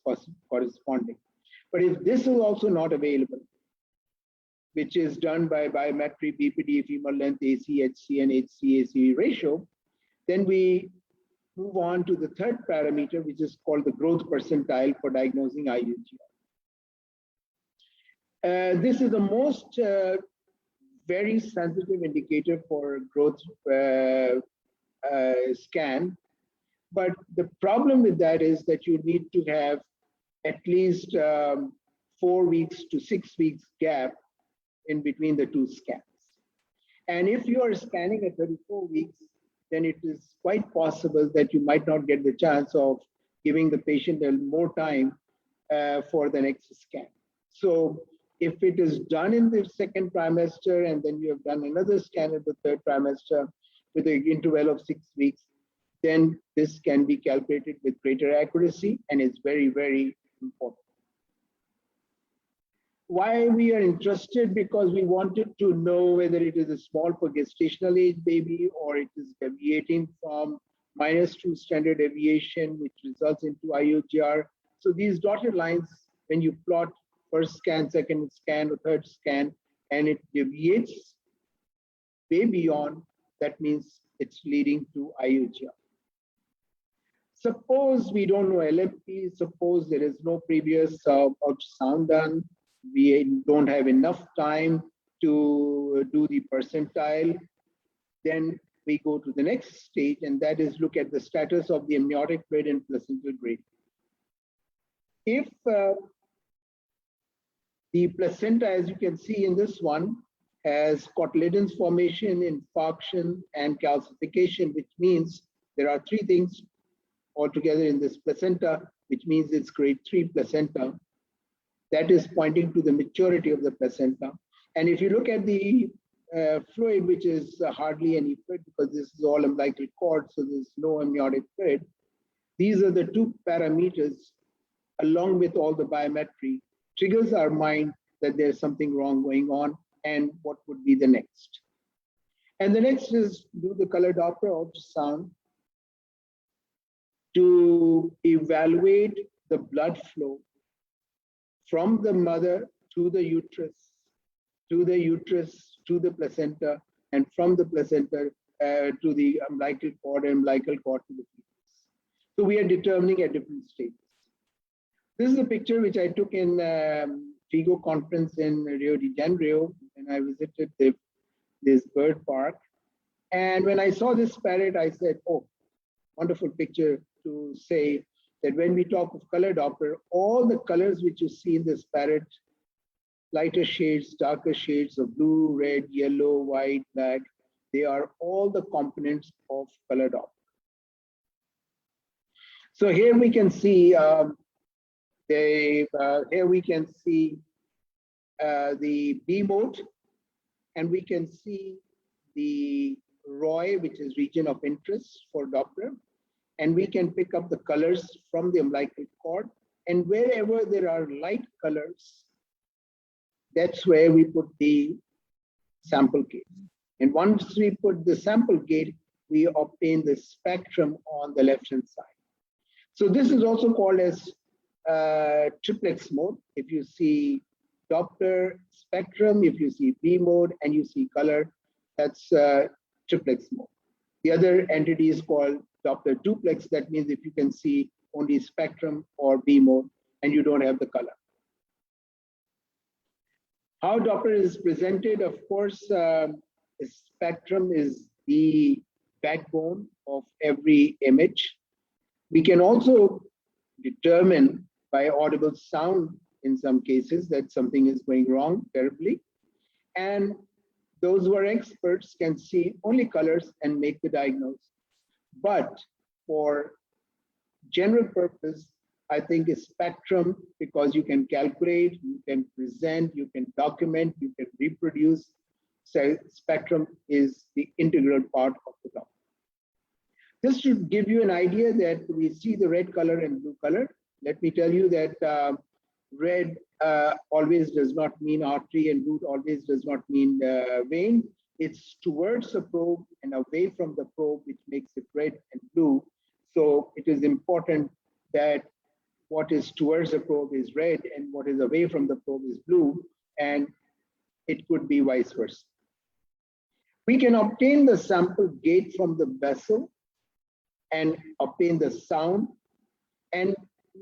S5: corresponding. But if this is also not available, which is done by biometry, BPD, femur length, AC, HC, and HC-AC ratio, then we move on to the third parameter, which is called the growth percentile for diagnosing IUGR. This is the most very sensitive indicator for growth scan. But the problem with that is that you need to have at least 4 weeks to 6 weeks gap in between the two scans. And if you are scanning at 34 weeks, then it is quite possible that you might not get the chance of giving the patient more time for the next scan. So if it is done in the second trimester and then you have done another scan in the third trimester with an interval of 6 weeks, then this can be calculated with greater accuracy and is very, very important. Why we are interested? Because we wanted to know whether it is a small for gestational age baby or it is deviating from -2 standard deviation, which results into IUGR. So these dotted lines, when you plot first scan, second scan, or third scan, and it deviates way beyond, that means it's leading to IUGR. Suppose we don't know LMP, suppose there is no previous ultrasound done, we don't have enough time to do the percentile, then we go to the next stage, and that is look at the status of the amniotic fluid and placental gradient. If the placenta, as you can see in this one, has cotyledons formation, infarction, and calcification, which means there are 3 things altogether in this placenta, which means it's grade 3 placenta. That is pointing to the maturity of the placenta. And if you look at the fluid, which is hardly any fluid, because this is all umbilical cord, so there's no amniotic fluid. These are the 2 parameters, along with all the biometry, triggers our mind that there's something wrong going on, and what would be the next. And the next is do the color Doppler ultrasound to evaluate the blood flow from the mother to the uterus, to the placenta, and from the placenta to the umbilical cord and umbilical cord to the fetus. So we are determining at different stages. This is a picture which I took in FIGO conference in Rio de Janeiro when I visited this bird park. And when I saw this parrot, I said, oh, wonderful picture to say that when we talk of color Doppler, all the colors which you see in this parrot, lighter shades, darker shades of blue, red, yellow, white, black, they are all the components of color Doppler. So here we can see the B mode, and we can see the ROI, which is region of interest for Doppler, and we can pick up the colors from the umbilical cord, and wherever there are light colors, that's where we put the sample gate. And once we put the sample gate, we obtain the spectrum on the left-hand side. So this is also called as triplex mode. If you see Doppler spectrum, if you see B mode, and you see color, that's triplex mode. The other entity is called Doppler duplex. That means if you can see only spectrum or B mode and you don't have the color. How Doppler is presented, of course, spectrum is the backbone of every image. We can also determine by audible sound in some cases that something is going wrong terribly. And those who are experts can see only colors and make the diagnosis. But for general purpose, I think a spectrum, because you can calculate, you can present, you can document, you can reproduce. So spectrum is the integral part of the document. Just to give you an idea that we see the red color and blue color, let me tell you that red always does not mean artery and blue always does not mean vein. It's towards the probe and away from the probe, which makes it red and blue. So it is important that what is towards the probe is red and what is away from the probe is blue, and it could be vice versa. We can obtain the sample gate from the vessel and obtain the sound. And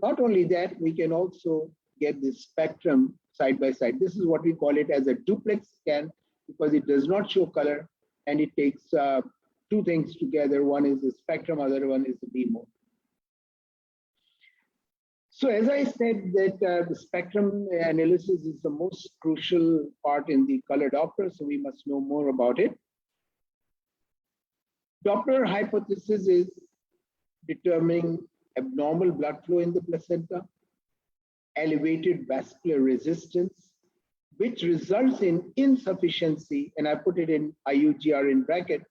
S5: not only that, we can also get the spectrum side by side. This is what we call it as a duplex scan, because it does not show color and it takes two things together. One is the spectrum, other one is the B mode. So as I said that the spectrum analysis is the most crucial part in the color Doppler, so we must know more about it. Doppler hypothesis is determining abnormal blood flow in the placenta, elevated vascular resistance, which results in insufficiency, and I put it in IUGR in bracket,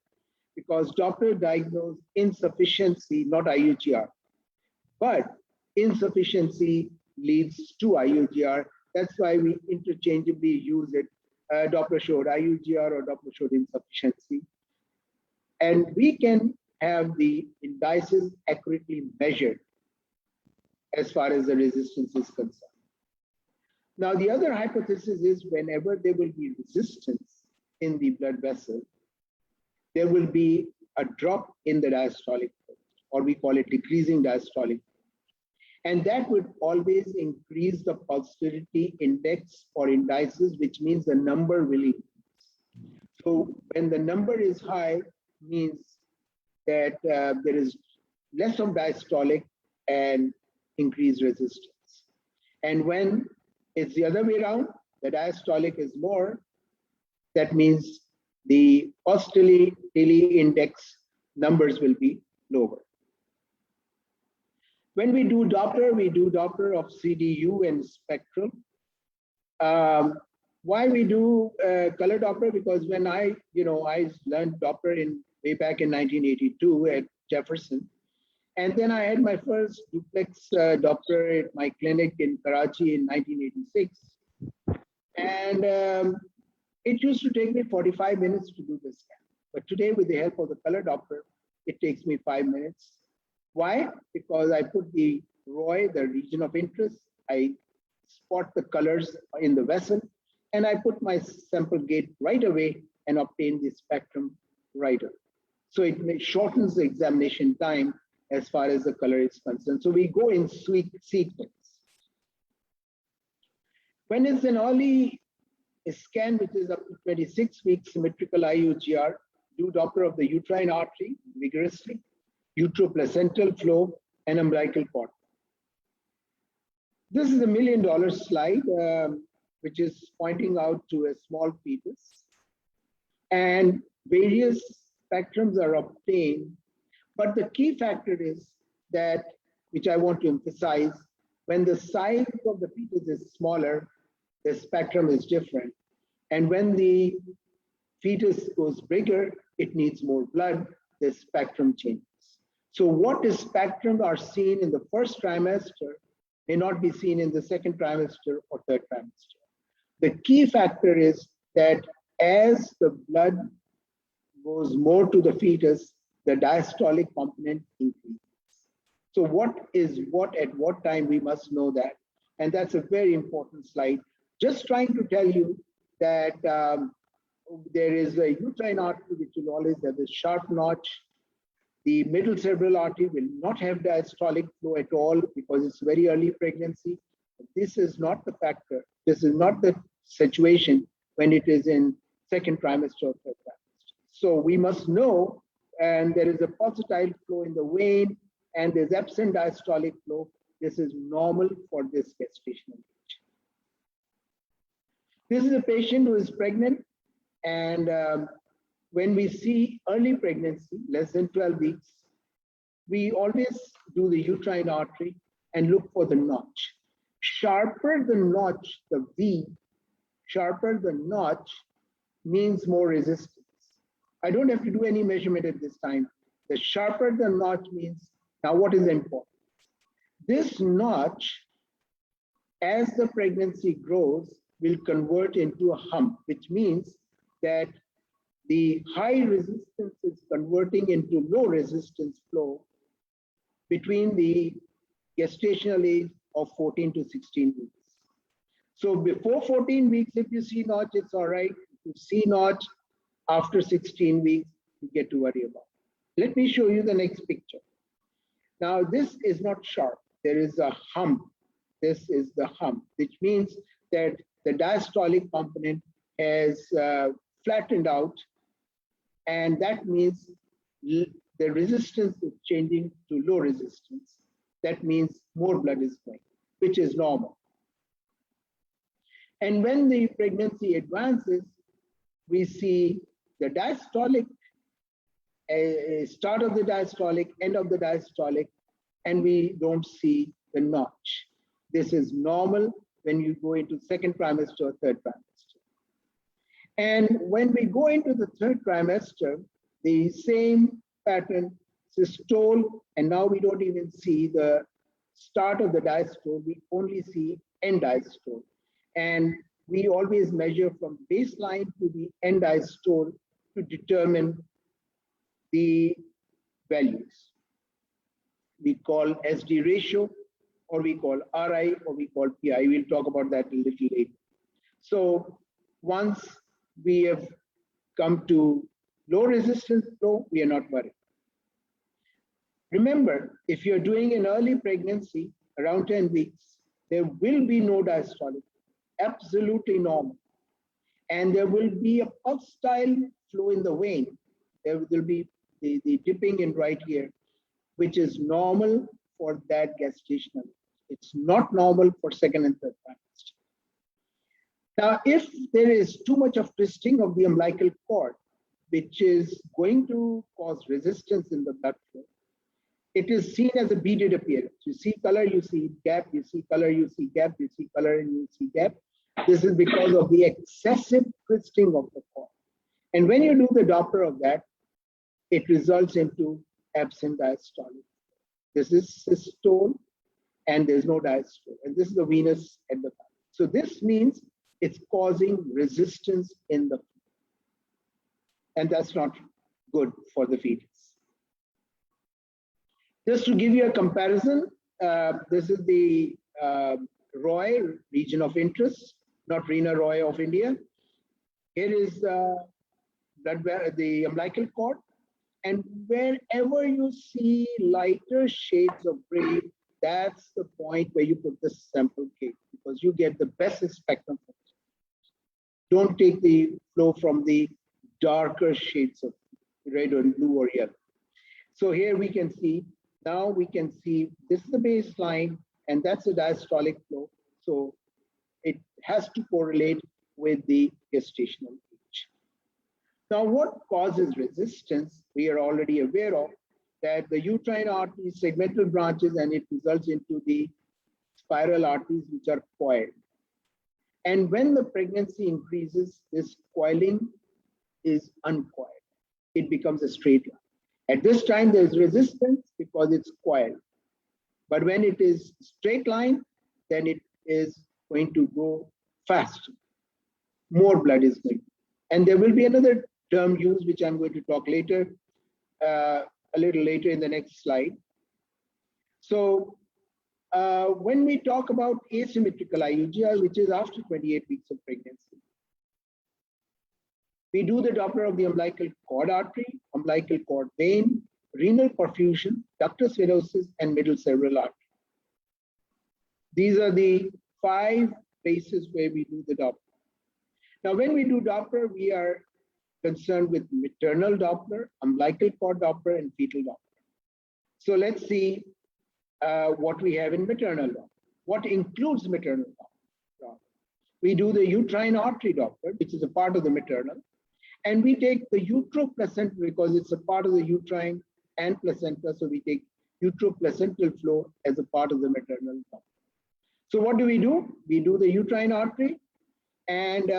S5: because Doppler diagnosed insufficiency, not IUGR, but insufficiency leads to IUGR. That's why we interchangeably use it. Doppler showed IUGR or Doppler showed insufficiency. And we can have the indices accurately measured as far as the resistance is concerned. Now, the other hypothesis is whenever there will be resistance in the blood vessel, there will be a drop in the diastolic flow, or we call it decreasing diastolic flow. And that would always increase the pulsatility index or indices, which means the number will increase. So when the number is high, means that there is less of diastolic and increased resistance. And when it's the other way around, the diastolic is more, that means the pulsatility index numbers will be lower. When we do Doppler of CDU and spectrum. Why we do color Doppler? Because when I learned Doppler way back in 1982 at Jefferson, and then I had my first duplex Doppler at my clinic in Karachi in 1986, and it used to take me 45 minutes to do this scan. But today, with the help of the color Doppler, it takes me 5 minutes. Why? Because I put the ROI, the region of interest, I spot the colors in the vessel, and I put my sample gate right away and obtain the spectrum right away. So it shortens the examination time as far as the color is concerned. So we go in sequence. When it's an early scan, which is up to 26 weeks, symmetrical IUGR, do Doppler of the uterine artery vigorously, uteroplacental flow, and umbilical cord. This is $1 million slide, which is pointing out to a small fetus. And various spectrums are obtained. But the key factor is that which I want to emphasize. When the size of the fetus is smaller, the spectrum is different. And when the fetus goes bigger, it needs more blood, the spectrum changes. So what is spectrum are seen in the first trimester may not be seen in the second trimester or third trimester. The key factor is that as the blood goes more to the fetus, the diastolic component increases. So what is what at what time, we must know that. And that's a very important slide. Just trying to tell you that there is a uterine artery which will always have a sharp notch. The middle cerebral artery will not have diastolic flow at all because it's very early pregnancy. This is not the factor. This is not the situation when it is in second trimester or third trimester. So we must know, and there is a pulsatile flow in the vein, and there's absent diastolic flow. This is normal for this gestational age. This is a patient who is pregnant, and when we see early pregnancy, less than 12 weeks, we always do the uterine artery and look for the notch. Sharper the notch, the V, sharper the notch means more resistance. I don't have to do any measurement at this time. The sharper the notch means, now what is important? This notch, as the pregnancy grows, will convert into a hump, which means that the high resistance is converting into low resistance flow between the gestational age of 14 to 16 weeks. So before 14 weeks, if you see notch, it's all right. If you see notch after 16 weeks, you get to worry about. Let me show you the next picture. Now, this is not sharp. There is a hump. This is the hump, which means that the diastolic component has flattened out, and that means the resistance is changing to low resistance. That means more blood is going, which is normal. And when the pregnancy advances, we see the diastolic, start of the diastolic, end of the diastolic, and we don't see the notch. This is normal when you go into second trimester or third trimester. And when we go into the third trimester, the same pattern, systole, and now we don't even see the start of the diastole, we only see end diastole. And we always measure from baseline to the end diastole to determine the values. We call SD ratio, or we call RI, or we call PI. We'll talk about that a little later. So once we have come to low resistance flow, we are not worried. Remember, if you're doing an early pregnancy, around 10 weeks, there will be no diastolic, absolutely normal. And there will be a pulsatile flow in the vein. There will be the dipping in right here, which is normal for that gestational. It's not normal for second and third trimester. Now, if there is too much of twisting of the umbilical cord, which is going to cause resistance in the blood flow, it is seen as a beaded appearance. You see color, you see gap, you see color, you see gap, you see color, and you see gap. This is because of the excessive twisting of the cord. And when you do the Doppler of that, it results into absent diastolic. This is systole, and there's no diastole. And this is the venous at the back. So this means it's causing resistance in the flow. And that's not good for the fetus. Just to give you a comparison, this is the ROI, region of interest, not RENA ROI of India. Here is the umbilical cord. And wherever you see lighter shades of gray, that's the point where you put the sample cake, because you get the best spectrum. Don't take the flow from the darker shades of red or blue or yellow. So here we can see, now we can see this is the baseline, and that's the diastolic flow. So it has to correlate with the gestational age. Now, what causes resistance, we are already aware of. that the uterine arteries, segmental branches, and it results into the spiral arteries, which are coiled. And when the pregnancy increases, this coiling is uncoiled. It becomes a straight line. At this time, there's resistance because it's coiled. But when it is straight line, then it is going to go faster. More blood is going. And there will be another term used, which I'm going to talk later, a little later in the next slide. So when we talk about asymmetrical IUGR, which is after 28 weeks of pregnancy, we do the Doppler of the umbilical cord artery, umbilical cord vein, renal perfusion, ductus venosus, and middle cerebral artery. These are the 5 places where we do the Doppler. Now, when we do Doppler, we are concerned with maternal Doppler, umbilical cord Doppler, and fetal Doppler. So let's see what we have in maternal Doppler. What includes maternal Doppler? We do the uterine artery Doppler, which is a part of the maternal, and we take the uteroplacental because it's a part of the uterine and placenta. So we take uteroplacental flow as a part of the maternal Doppler. So what do? We do the uterine artery, and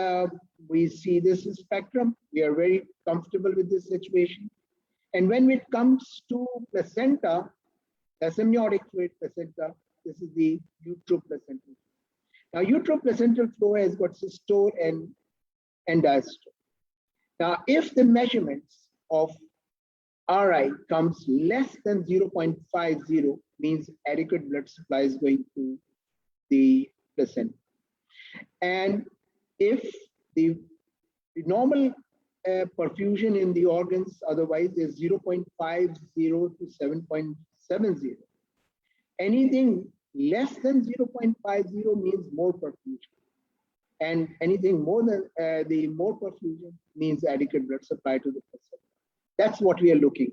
S5: we see this spectrum. We are very comfortable with this situation. And when it comes to placenta, the semiotic fluid placenta, this is the uteroplacental. Now, uteroplacental flow has got systole and diastole. Now, if the measurements of RI comes less than 0.50, means adequate blood supply is going to the placenta. And if the normal perfusion in the organs otherwise is 0.50 to 7.70, anything less than 0.50 means more perfusion. And anything more than the more perfusion means adequate blood supply to the placenta. That's what we are looking.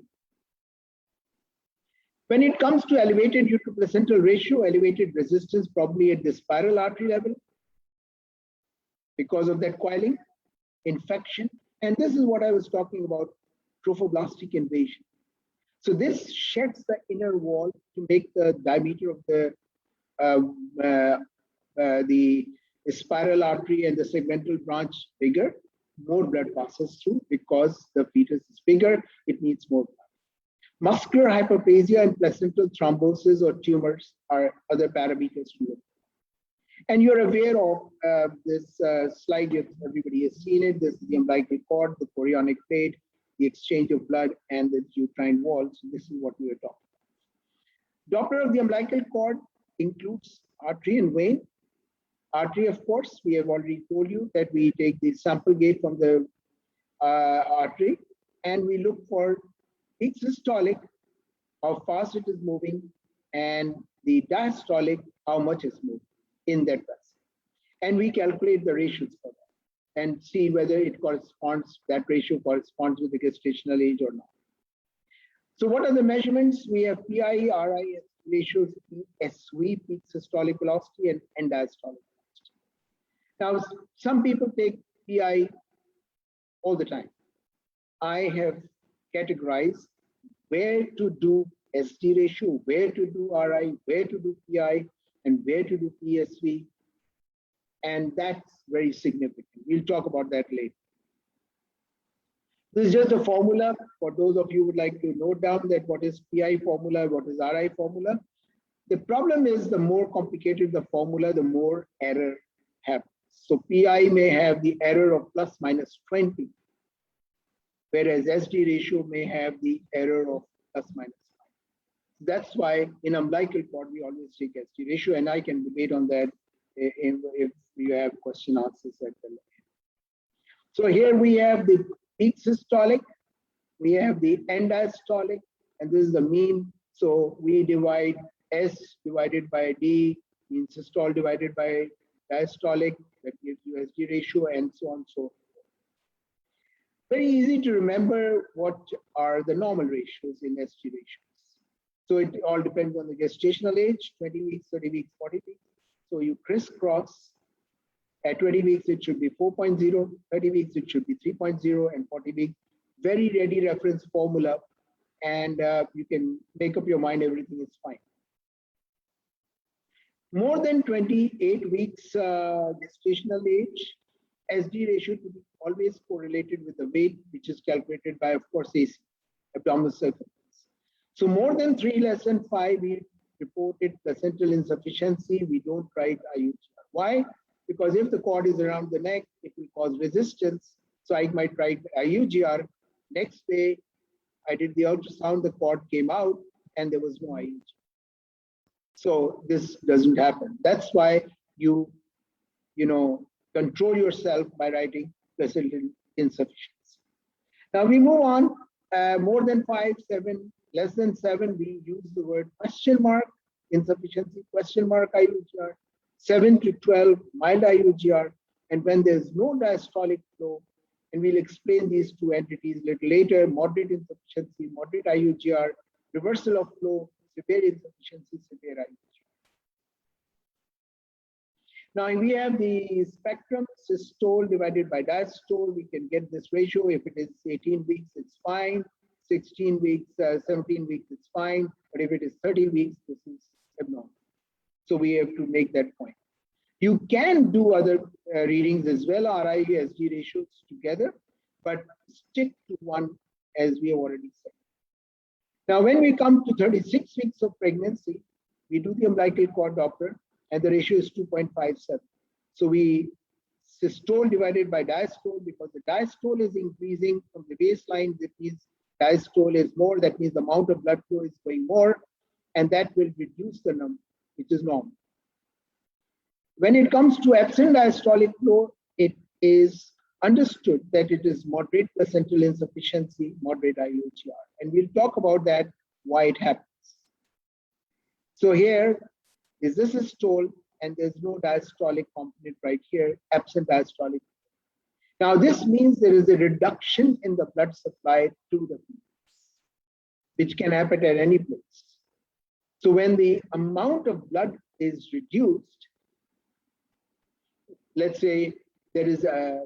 S5: When it comes to elevated uteroplacental ratio, elevated resistance probably at the spiral artery level because of that coiling, infection. And this is what I was talking about, trophoblastic invasion. So this sheds the inner wall to make the diameter of the spiral artery and the segmental branch bigger. More blood passes through because the fetus is bigger, it needs more blood. Muscular hyperplasia and placental thrombosis or tumors are other parameters to look. And you're aware of this slide, everybody has seen it. This is the umbilical cord, the chorionic plate, the exchange of blood, and the uterine wall. So this is what we are talking about. Doppler of the umbilical cord includes artery and vein. Artery, of course, we have already told you that we take the sample gate from the artery and we look for peak systolic, how fast it is moving, and the diastolic, how much is moving in that vessel. And we calculate the ratios for that and see whether it corresponds, that ratio corresponds with the gestational age or not. So what are the measurements? We have PI, RI ratios, PSV, peak systolic velocity, and diastolic velocity. Now, some people take PI all the time. I have categorized where to do ST ratio, where to do RI, where to do PI, and where to do PSV. And that's very significant. We'll talk about that later. This is just a formula for those of you who would like to note down that what is PI formula, what is RI formula. The problem is the more complicated the formula, the more error happens. So PI may have the error of plus minus 20, whereas SD ratio may have the error of plus minus 5. That's why in umbilical cord, we always take SD ratio, and I can debate on that if you have question answers at the end. So here we have the peak systolic, we have the end diastolic, and this is the mean. So we divide S divided by D, mean systole divided by diastolic, that gives you SD ratio, and so on and so forth. Very easy to remember what are the normal ratios in SD ratios. So it all depends on the gestational age, 20 weeks, 30 weeks, 40 weeks. So you crisscross. At 20 weeks, it should be 4.0, 30 weeks, it should be 3.0, and 40 weeks. Very ready reference formula and you can make up your mind, everything is fine. More than 28 weeks gestational age, SD ratio to be always correlated with the weight, which is calculated by, of course, AC, abdominal circumference. So more than 3, less than 5, we reported placental insufficiency. We don't write IUGR. Why? Because if the cord is around the neck, it will cause resistance. So I might write IUGR. Next day, I did the ultrasound, the cord came out, and there was no IUGR. So this doesn't happen. That's why you control yourself by writing placental insufficiency. Now we move on. More than 5, 7, less than 7, we use the word question mark insufficiency, question mark IUGR. 7 to 12, mild IUGR. And when there's no diastolic flow, and we'll explain these two entities a little later, moderate insufficiency, moderate IUGR, reversal of flow, severe insufficiency, severe IUGR. Now we have the spectrum, systole divided by diastole. We can get this ratio. If it is 18 weeks, it's fine. 16 weeks, 17 weeks, it's fine. But if it is 30 weeks, this is abnormal. So we have to make that point. You can do other readings as well, RI, SD ratios together, but stick to one as we have already said. Now, when we come to 36 weeks of pregnancy, we do the umbilical cord Doppler, and the ratio is 2.57. So we systole divided by diastole, because the diastole is increasing from the baseline. That means diastole is more. That means the amount of blood flow is going more, and that will reduce the number, which is normal. When it comes to absent diastolic flow, it is understood that it is moderate placental insufficiency, moderate IUGR. And we'll talk about that, why it happens. So here is this systole, and there's no diastolic component right here, absent diastolic. Now this means there is a reduction in the blood supply to the fetus, which can happen at any place. So when the amount of blood is reduced, let's say there is a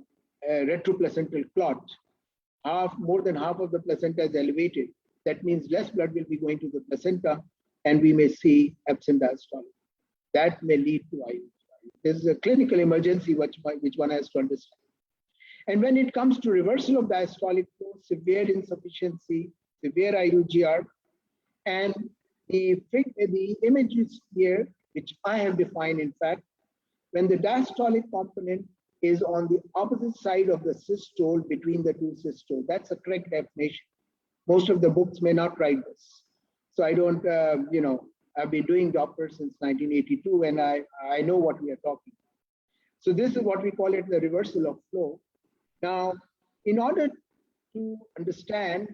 S5: retroplacental clot, more than half of the placenta is elevated. That means less blood will be going to the placenta, and we may see absent diastolic. That may lead to IUGR. This is a clinical emergency which one has to understand. And when it comes to reversal of diastolic flow, severe insufficiency, severe IUGR, and the images here, which I have defined, in fact, when the diastolic component is on the opposite side of the systole between the two systoles. That's a correct definition. Most of the books may not write this. So I don't, I've been doing Doppler since 1982, and I know what we are talking about. So this is what we call it, the reversal of flow. Now, in order to understand,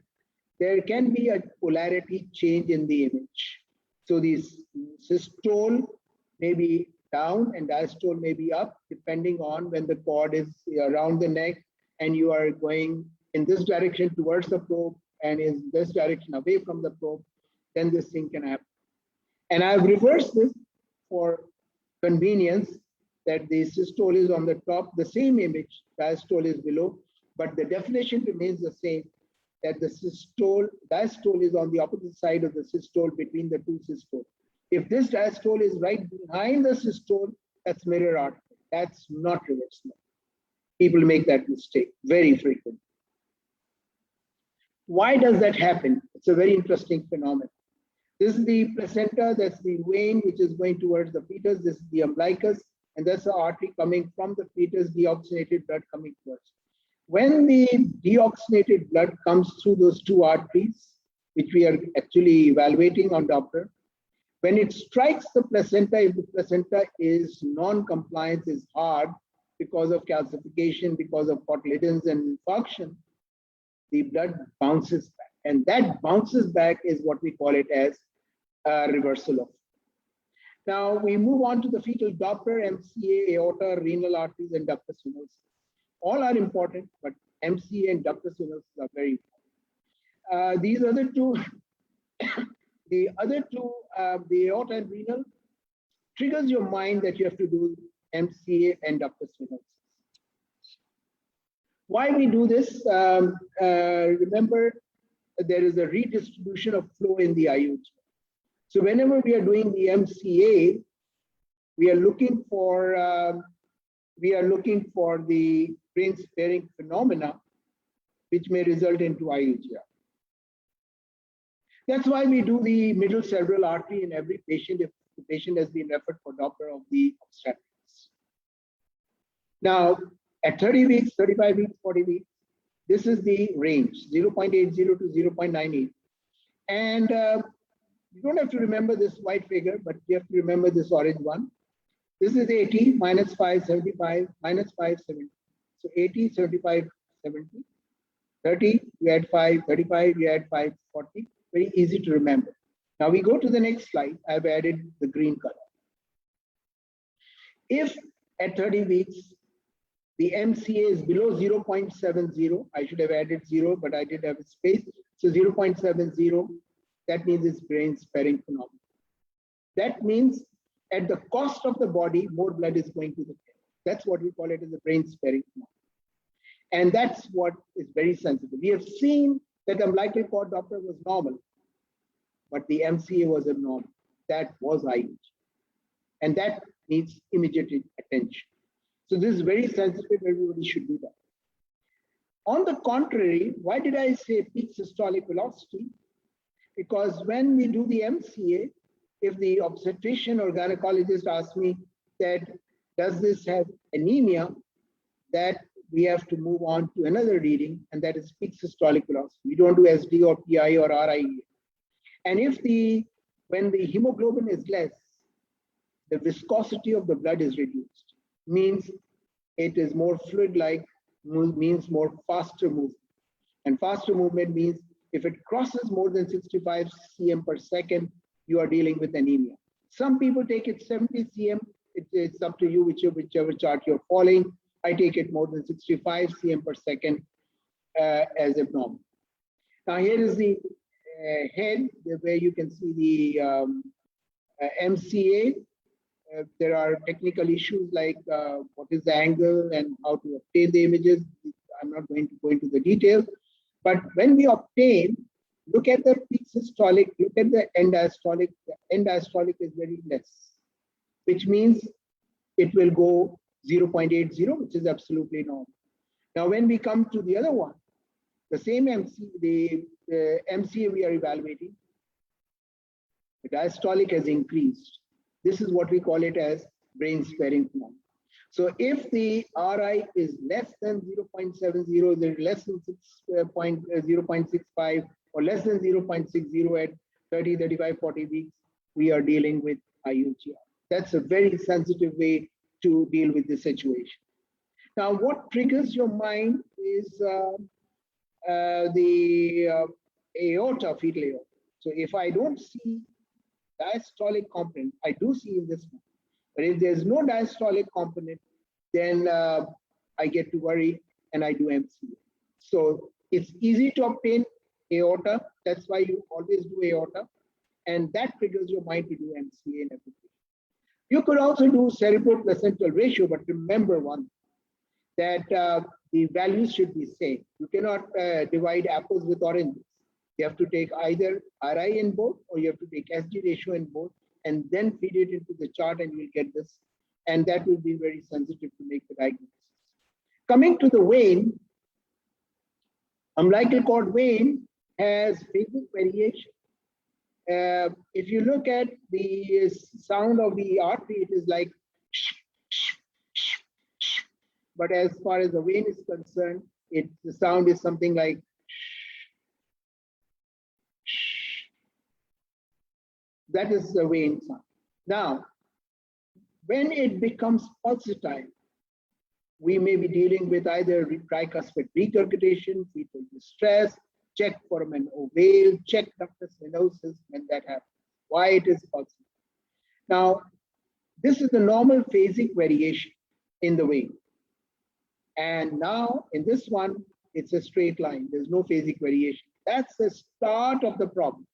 S5: there can be a polarity change in the image. So this systole may be down and diastole may be up, depending on when the cord is around the neck and you are going in this direction towards the probe and in this direction away from the probe, then this thing can happen. And I've reversed this for convenience, that the systole is on the top, the same image, diastole is below, but the definition remains the same, that the diastole is on the opposite side of the systole between the two systoles. If this diastole is right behind the systole, that's mirror artery. That's not reversible. People make that mistake very frequently. Why does that happen? It's a very interesting phenomenon. This is the placenta, that's the vein which is going towards the fetus. This is the umbilicus, and that's the artery coming from the fetus, deoxygenated blood coming towards. When the deoxygenated blood comes through those two arteries, which we are actually evaluating on Doppler, when it strikes the placenta, if the placenta is non-compliance, is hard because of calcification, because of cotyledons and infarction, the blood bounces back. And that bounces back is what we call it as a reversal of. Now we move on to the fetal Doppler, MCA, aorta, renal arteries, and ductus venosus. All are important, but MCA and ductus venosus are very important. These other two, the aorta and renal, triggers your mind that you have to do MCA and ductus venosus. Why we do this? Remember, there is a redistribution of flow in the IUG. So whenever we are doing the MCA, we are looking for the brain sparing phenomena, which may result into IUGR. That's why we do the middle cerebral artery in every patient if the patient has been referred for Doppler of the obstetrics. Now, at 30 weeks, 35 weeks, 40 weeks, this is the range, 0.80 to 0.98. And you don't have to remember this white figure, but you have to remember this orange one. This is 80, minus 5, 75, minus 5, 70. So 80, 75, 70. 30, you add 5, 35, you add 5, 40. Very easy to remember. Now we go to the next slide. I've added the green color. If at 30 weeks, the MCA is below 0.70, I should have added 0, but I did have a space. So 0.70, that means it's brain sparing phenomenon. That means at the cost of the body, more blood is going to the brain. That's what we call it as a brain sparing phenomenon. And that's what is very sensitive. We have seen that the umbilical cord Doppler was normal, but the MCA was abnormal. That was IUG. And that needs immediate attention. So this is very sensitive, everybody should do that. On the contrary, why did I say peak systolic velocity? Because when we do the MCA, if the obstetrician or gynecologist asks me that, does this have anemia, that we have to move on to another reading, and that is peak systolic velocity. We don't do SD or PI or RIE. And if when the hemoglobin is less, the viscosity of the blood is reduced, means it is more fluid-like, means more faster movement. And faster movement means if it crosses more than 65 cm per second, you are dealing with anemia. Some people take it 70 cm. It's up to you, whichever chart you're following. I take it more than 65 cm per second as abnormal. Now here is the head where you can see the MCA. There are technical issues like what is the angle and how to obtain the images. I'm not going to go into the details. But when we obtain, look at the peak systolic, look at the end diastolic. The end diastolic is very less, which means it will go 0.80, which is absolutely normal. Now, when we come to the other one, the same MC, the MCA we are evaluating, the diastolic has increased. This is what we call it as brain sparing phenomenon. So if the RI is less than 0.70, they're less than 0.65 or less than 0.60 at 30, 35, 40 weeks, we are dealing with IUGR. That's a very sensitive way to deal with this situation. Now, what triggers your mind is the aorta, fetal aorta. So if I don't see diastolic component, I do see in this one. But if there's no diastolic component, then I get to worry and I do MCA. So it's easy to obtain aorta. That's why you always do aorta. And that triggers your mind to do MCA and everything. You could also do cerebroplacental ratio, but remember one, that the values should be same. You cannot divide apples with oranges. You have to take either RI in both, or you have to take SG ratio in both, and then feed it into the chart and you'll get this. And that will be very sensitive to make the diagnosis. Coming to the vein, umbilical cord vein has phasic variation. If you look at the sound of the artery, it is like shh, shh, shh, shh. But as far as the vein is concerned, the sound is something like that is the vein sound. Now, when it becomes pulsatile, we may be dealing with either tricuspid regurgitation, fetal distress, check for an ovale, check ductus venosus when that happens. Why it is pulsatile. Now, this is the normal phasic variation in the vein. And now in this one, it's a straight line. There's no phasic variation. That's the start of the problem.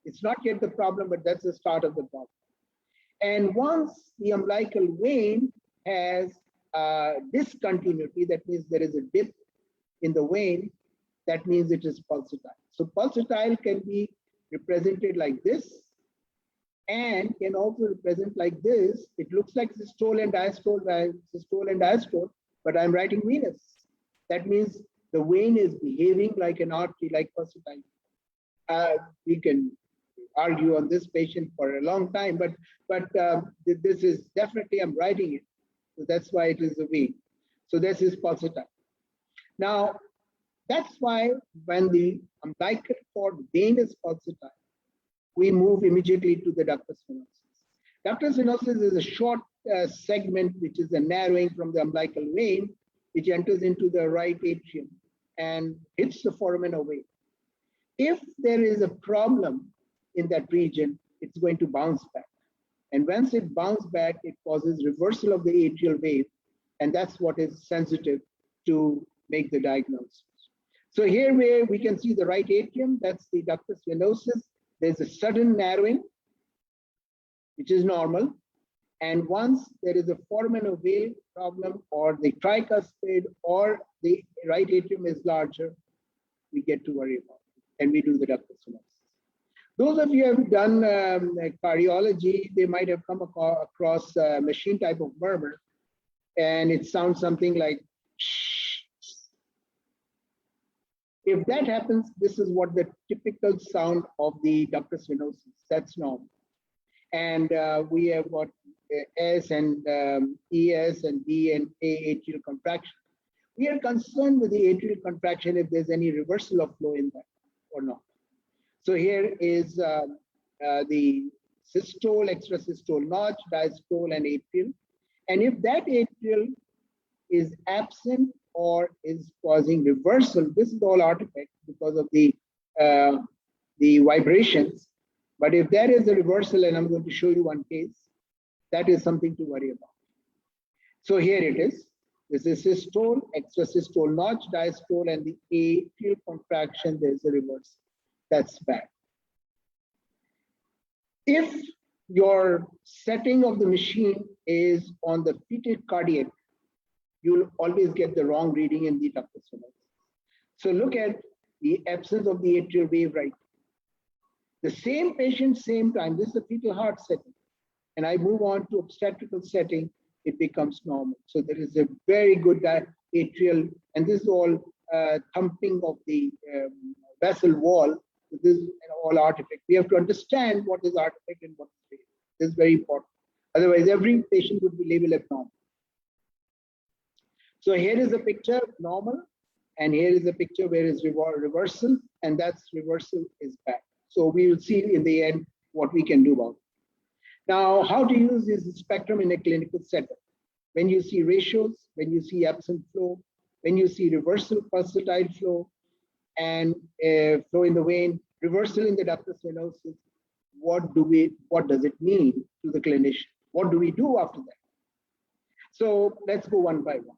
S5: It's not yet the problem, but that's the start of the problem. And once the umbilical vein has discontinuity, that means there is a dip in the vein, that means it is pulsatile. So pulsatile can be represented like this and can also represent like this. It looks like systole and diastole, but I'm writing venous. That means the vein is behaving like an artery, like pulsatile. We can argue on this patient for a long time, but this is definitely, I'm writing it. So that's why it is a vein. So this is pulsatile. Now, that's why when the umbilical cord vein is pulsatile, we move immediately to the ductus venosus. Ductus venosus is a short segment, which is a narrowing from the umbilical vein, which enters into the right atrium and hits the foramen vein. If there is a problem in that region, it's going to bounce back. And once it bounces back, it causes reversal of the atrial wave. And that's what is sensitive to make the diagnosis. So here where we can see the right atrium, that's the ductus venosus. There's a sudden narrowing, which is normal. And once there is a foramen vein problem or the tricuspid or the right atrium is larger, we get to worry about it. And we do the ductus venosus. Those of you who have done cardiology, they might have come across a machine type of murmur, and it sounds something like shh. If that happens, this is what the typical sound of the ductus venosus. That's normal. And we have got S and ES and D and A atrial contraction. We are concerned with the atrial contraction if there's any reversal of flow in that or not. So here is the systole, extrasystole notch, diastole, and atrial. And if that atrial is absent or is causing reversal, this is all artifact because of the vibrations. But if there is a reversal, and I'm going to show you one case, that is something to worry about. So here it is. This is systole, extrasystole notch, diastole, and the atrial contraction, there's a reversal. That's bad. If your setting of the machine is on the fetal cardiac, you'll always get the wrong reading in the ductus venosus. So look at the absence of the atrial wave right. The same patient, same time, this is the fetal heart setting. And I move on to obstetrical setting, it becomes normal. So there is a very good atrial, and this is all thumping of the vessel wall. This is all artifact. We have to understand what is artifact and what is real. This is very important. Otherwise, every patient would be labeled abnormal. So here is a picture normal, and here is a picture where is reversal, and that's reversal is bad. So we will see in the end what we can do about it. Now, how to use this spectrum in a clinical setup? When you see ratios, when you see absent flow, when you see reversal pulsatile flow, and flow in the vein, reversal in the ductus venosus, what does it mean to the clinician? What do we do after that? So let's go one by one.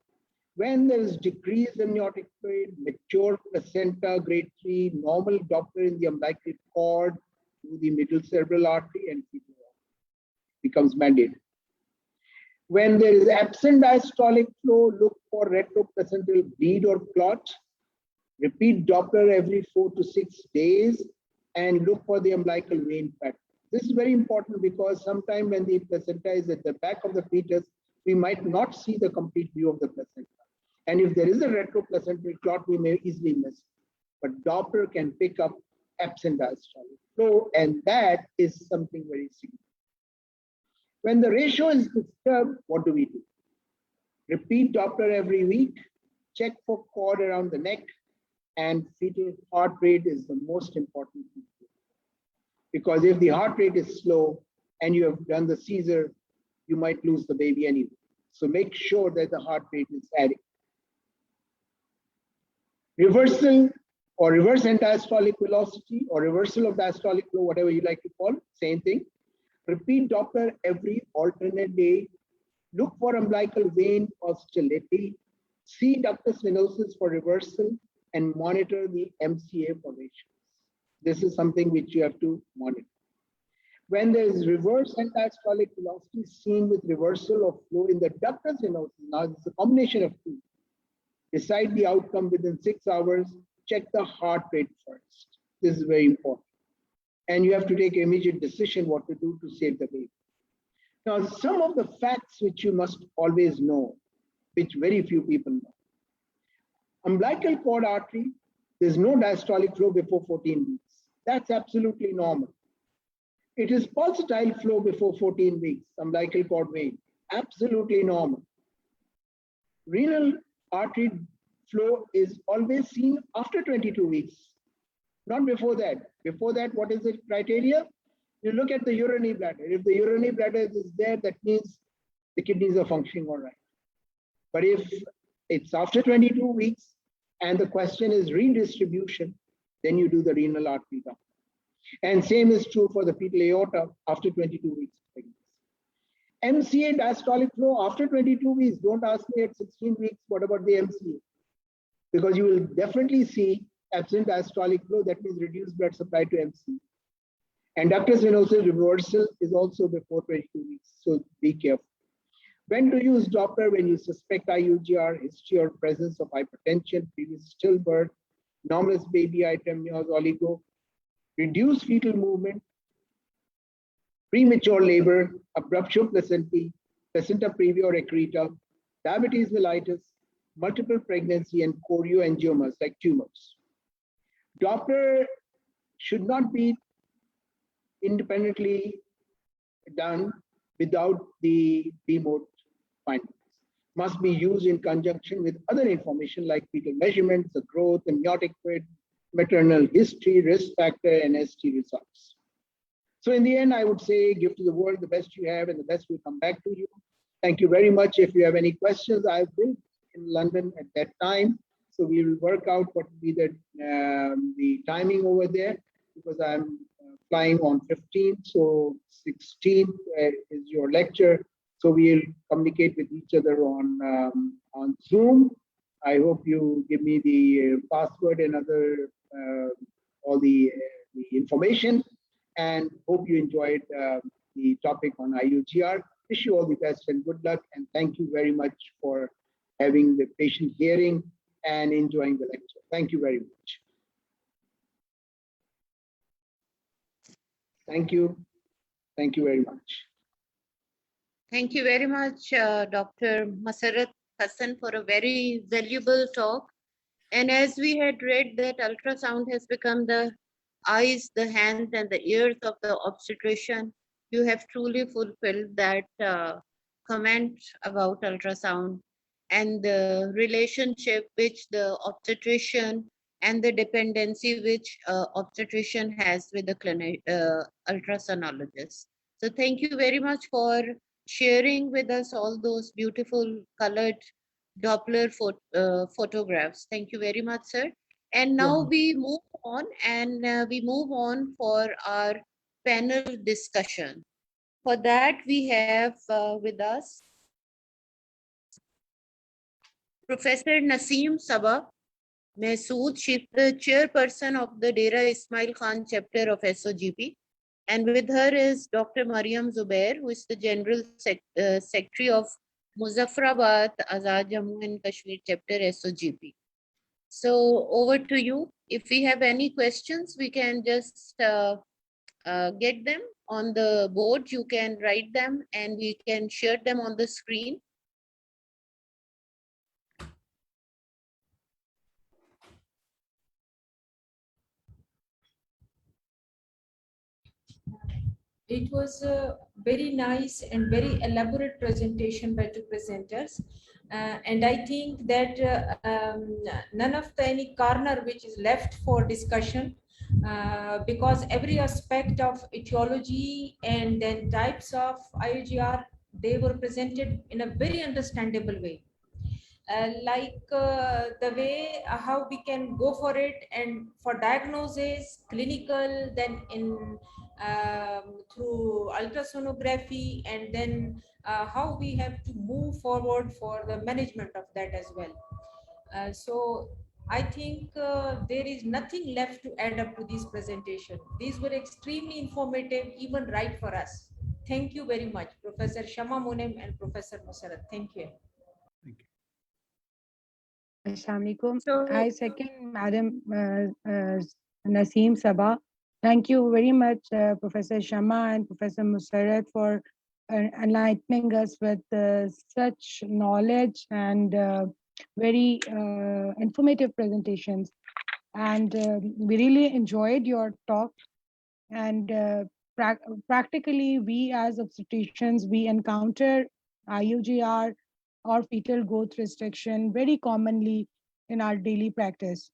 S5: When there is decreased amniotic fluid, mature placenta, grade 3, normal Doppler in the umbilical cord to the middle cerebral artery and fetal becomes mandated. When there is absent diastolic flow, look for retroplacental bleed or clot. Repeat Doppler every 4 to 6 days and look for the umbilical vein pattern. This is very important because sometimes when the placenta is at the back of the fetus, we might not see the complete view of the placenta. And if there is a retroplacental clot, we may easily miss it. But Doppler can pick up absent diastolic flow, and that is something very significant. When the ratio is disturbed, what do we do? Repeat Doppler every week, check for cord around the neck, and fetal heart rate is the most important thing. Because if the heart rate is slow and you have done the Caesar, you might lose the baby anyway. So make sure that the heart rate is adequate. Reversal or reverse diastolic velocity or reversal of diastolic flow, whatever you like to call it, same thing. Repeat Doppler every alternate day. Look for umbilical vein hostility. See ductus venosus for reversal and monitor the MCA formations. This is something which you have to monitor. When there is reverse diastolic velocity seen with reversal of flow in the ductus venosus, now it's a combination of two. Decide the outcome within 6 hours check the heart rate first. This is very important. And you have to take immediate decision what to do to save the baby. Now, some of the facts which you must always know, which very few people know. Umbilical cord artery, there's no diastolic flow before 14 weeks. That's absolutely normal. It is pulsatile flow before 14 weeks, umbilical cord vein, absolutely normal. Renal artery flow is always seen after 22 weeks, not before that. Before that, what is the criteria? You look at the urinary bladder. If the urinary bladder is there, that means the kidneys are functioning all right. But if it's after 22 weeks and the question is redistribution, then you do the renal artery down. And same is true for the fetal aorta after 22 weeks of pregnancy. MCA diastolic flow after 22 weeks. Don't ask me at 16 weeks, what about the MCA? Because you will definitely see absent diastolic flow, that means reduced blood supply to MCA. And ductus venosus reversal is also before 22 weeks, so be careful. When to use Doppler? When you suspect IUGR, history or presence of hypertension, previous stillbirth, anomalous baby item, neos, oligo, reduced fetal movement, premature labor, abruptio placentae, placenta previa or accreta, diabetes mellitus, multiple pregnancy, and chorioangiomas like tumors. Doppler should not be independently done without the B-mode findings. Must be used in conjunction with other information like fetal measurements, the growth, amniotic fluid, maternal history, risk factor, and ST results. So in the end, I would say give to the world the best you have and the best will come back to you. Thank you very much. If you have any questions, I will be in London at that time. So we will work out what will be the timing over there, because I'm flying on 15th, so 16th is your lecture. So we'll communicate with each other on Zoom. I hope you give me the password and other all the information, and hope you enjoyed the topic on IUGR. Wish you all the best and good luck, and thank you very much for having the patient hearing and enjoying the lecture. Thank you very much. Thank you. Thank you very much.
S2: Thank you very much, Dr. Musarat Hassan, for a very valuable talk. And as we had read that ultrasound has become the eyes, the hands, and the ears of the obstetrician, you have truly fulfilled that comment about ultrasound and the relationship which the obstetrician and the dependency which obstetrician has with the ultrasonologist. So thank you very much for sharing with us all those beautiful colored Doppler photographs. Thank you very much, sir. And now we move on, and we move on for our panel discussion. For that, we have with us Professor Naseem Saba Masood. She's the chairperson of the Dera Ismail Khan chapter of SOGP. And with her is Dr. Marium Zubair, who is the General Secretary of Muzaffarabad Azad Jammu and Kashmir chapter SOGP. So over to you. If we have any questions, we can just get them on the board. You can write them and we can share them on the screen.
S4: It was a very nice and very elaborate presentation by two presenters. And I think that none of any corner which is left for discussion, because every aspect of etiology and then types of IUGR, they were presented in a very understandable way. The way how we can go for it, and for diagnosis, clinical, then in through ultrasonography, and then how we have to move forward for the management of that as well. So I think there is nothing left to add up to this presentation. These were extremely informative, even right for us. Thank you very much, Professor Shama, Munim, and Professor Musarat. Thank you.
S5: Thank you.
S6: Assalamu alaikum.
S1: So,
S6: I second Madam Naseem Saba. Thank you very much, Professor Shama and Professor Musarat, for enlightening us with such knowledge and very informative presentations. And we really enjoyed your talk. And practically, we as obstetricians, we encounter IUGR or fetal growth restriction very commonly in our daily practice.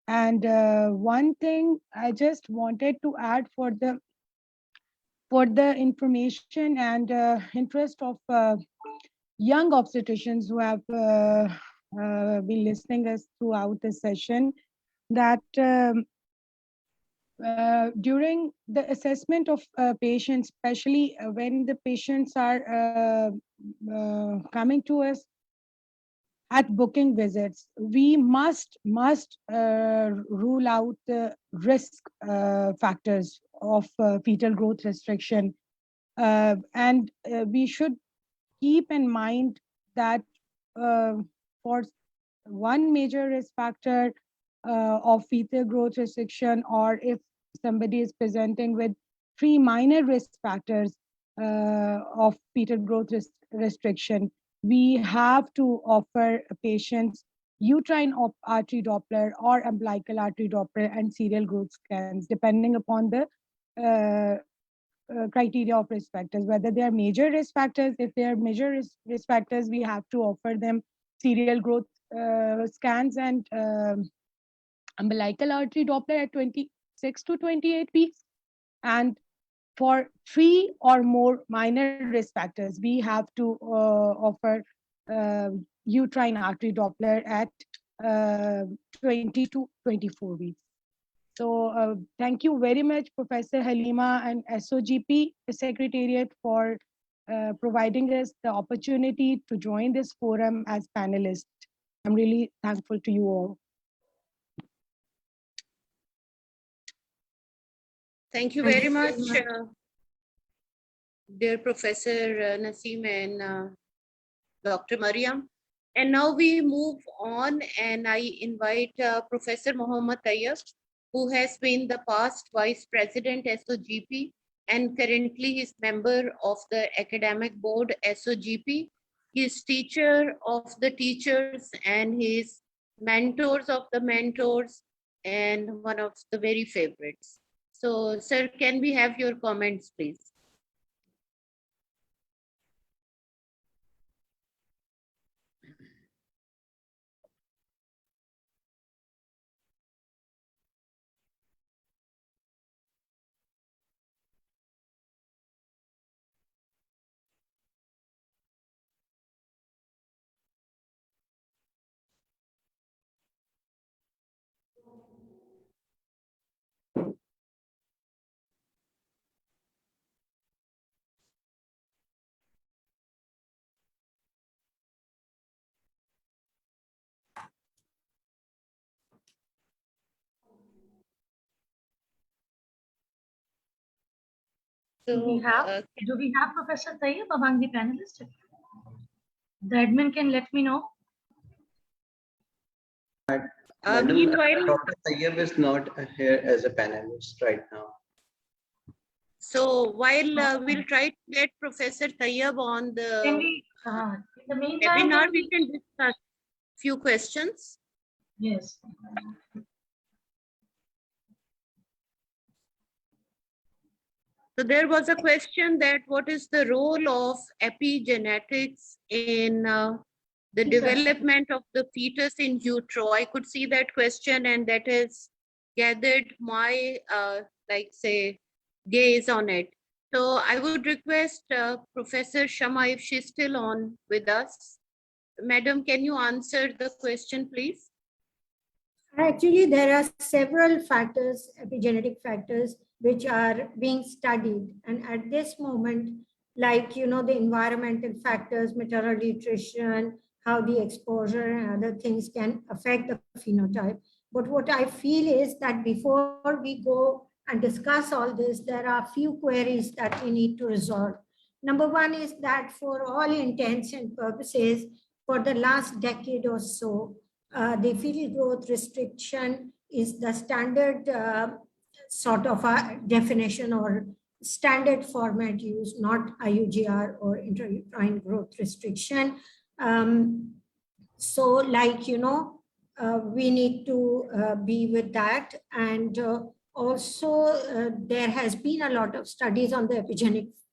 S6: And one thing I just wanted to add for the information and interest of young obstetricians who have been listening us throughout this session, that during the assessment of patients, especially when the patients are coming to us at booking visits, we must rule out the risk factors of fetal growth restriction, and we should keep in mind that for one major risk factor of fetal growth restriction, or if somebody is presenting with 3 minor risk factors of fetal growth restriction, we have to offer patients uterine artery Doppler or umbilical artery Doppler and serial growth scans, depending upon the criteria of risk factors, whether they are major risk factors. If they are major risk factors, we have to offer them serial growth scans and umbilical artery Doppler at 26 to 28 weeks. And for 3 or more minor risk factors, we have to offer uterine artery Doppler at 20 to 24 weeks. So thank you very much, Professor Haleema and SOGP Secretariat, for providing us the opportunity to join this forum as panelists. I'm really thankful to you all.
S2: Thank you very much, dear Professor Naseem and Dr. Marium. And now we move on, and I invite Professor Mohammad Tayyab, who has been the past Vice President SOGP and currently is member of the Academic Board SOGP. He is teacher of the teachers and he is mentors of the mentors and one of the very favorites. So, sir, can we have your comments, please? So,
S7: do we have Professor Tayyab among the panelists? The admin can let me know.
S2: Meanwhile,
S8: Dr. Tayyab is not here as a panelist right now.
S2: So while we'll try to get Professor Tayyab on the
S7: Can we, in the meantime,
S2: webinar, we can discuss few questions.
S7: Yes.
S2: So there was a question that what is the role of epigenetics in the development of the fetus in utero? I could see that question and that has gathered my, gaze on it. So I would request Professor Shama, if she's still on with us. Madam, can you answer the question, please?
S1: Actually, there are several factors, epigenetic factors, which are being studied. And at this moment, like, the environmental factors, maternal nutrition, how the exposure and other things can affect the phenotype. But what I feel is that before we go and discuss all this, there are a few queries that we need to resolve. Number one is that for all intents and purposes, for the last decade or so, The fetal growth restriction is the standard sort of a definition or standard format used, not IUGR or intrauterine growth restriction. So like, we need to be with that. And also there has been a lot of studies on the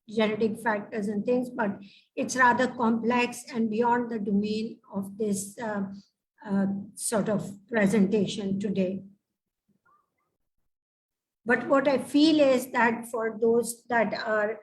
S1: genetic factors and things, but it's rather complex and beyond the domain of this sort of presentation today. But what I feel is that for those that are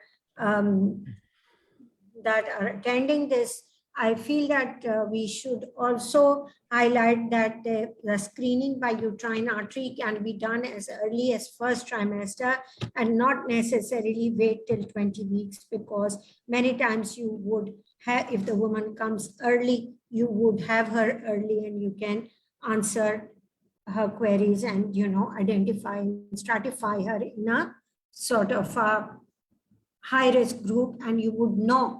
S1: attending this, I feel that we should also highlight that the screening by uterine artery can be done as early as first trimester and not necessarily wait till 20 weeks, because many times you would have, if the woman comes early, you would have her early and you can answer her queries and, identify and stratify her in a sort of a high risk group, and you would know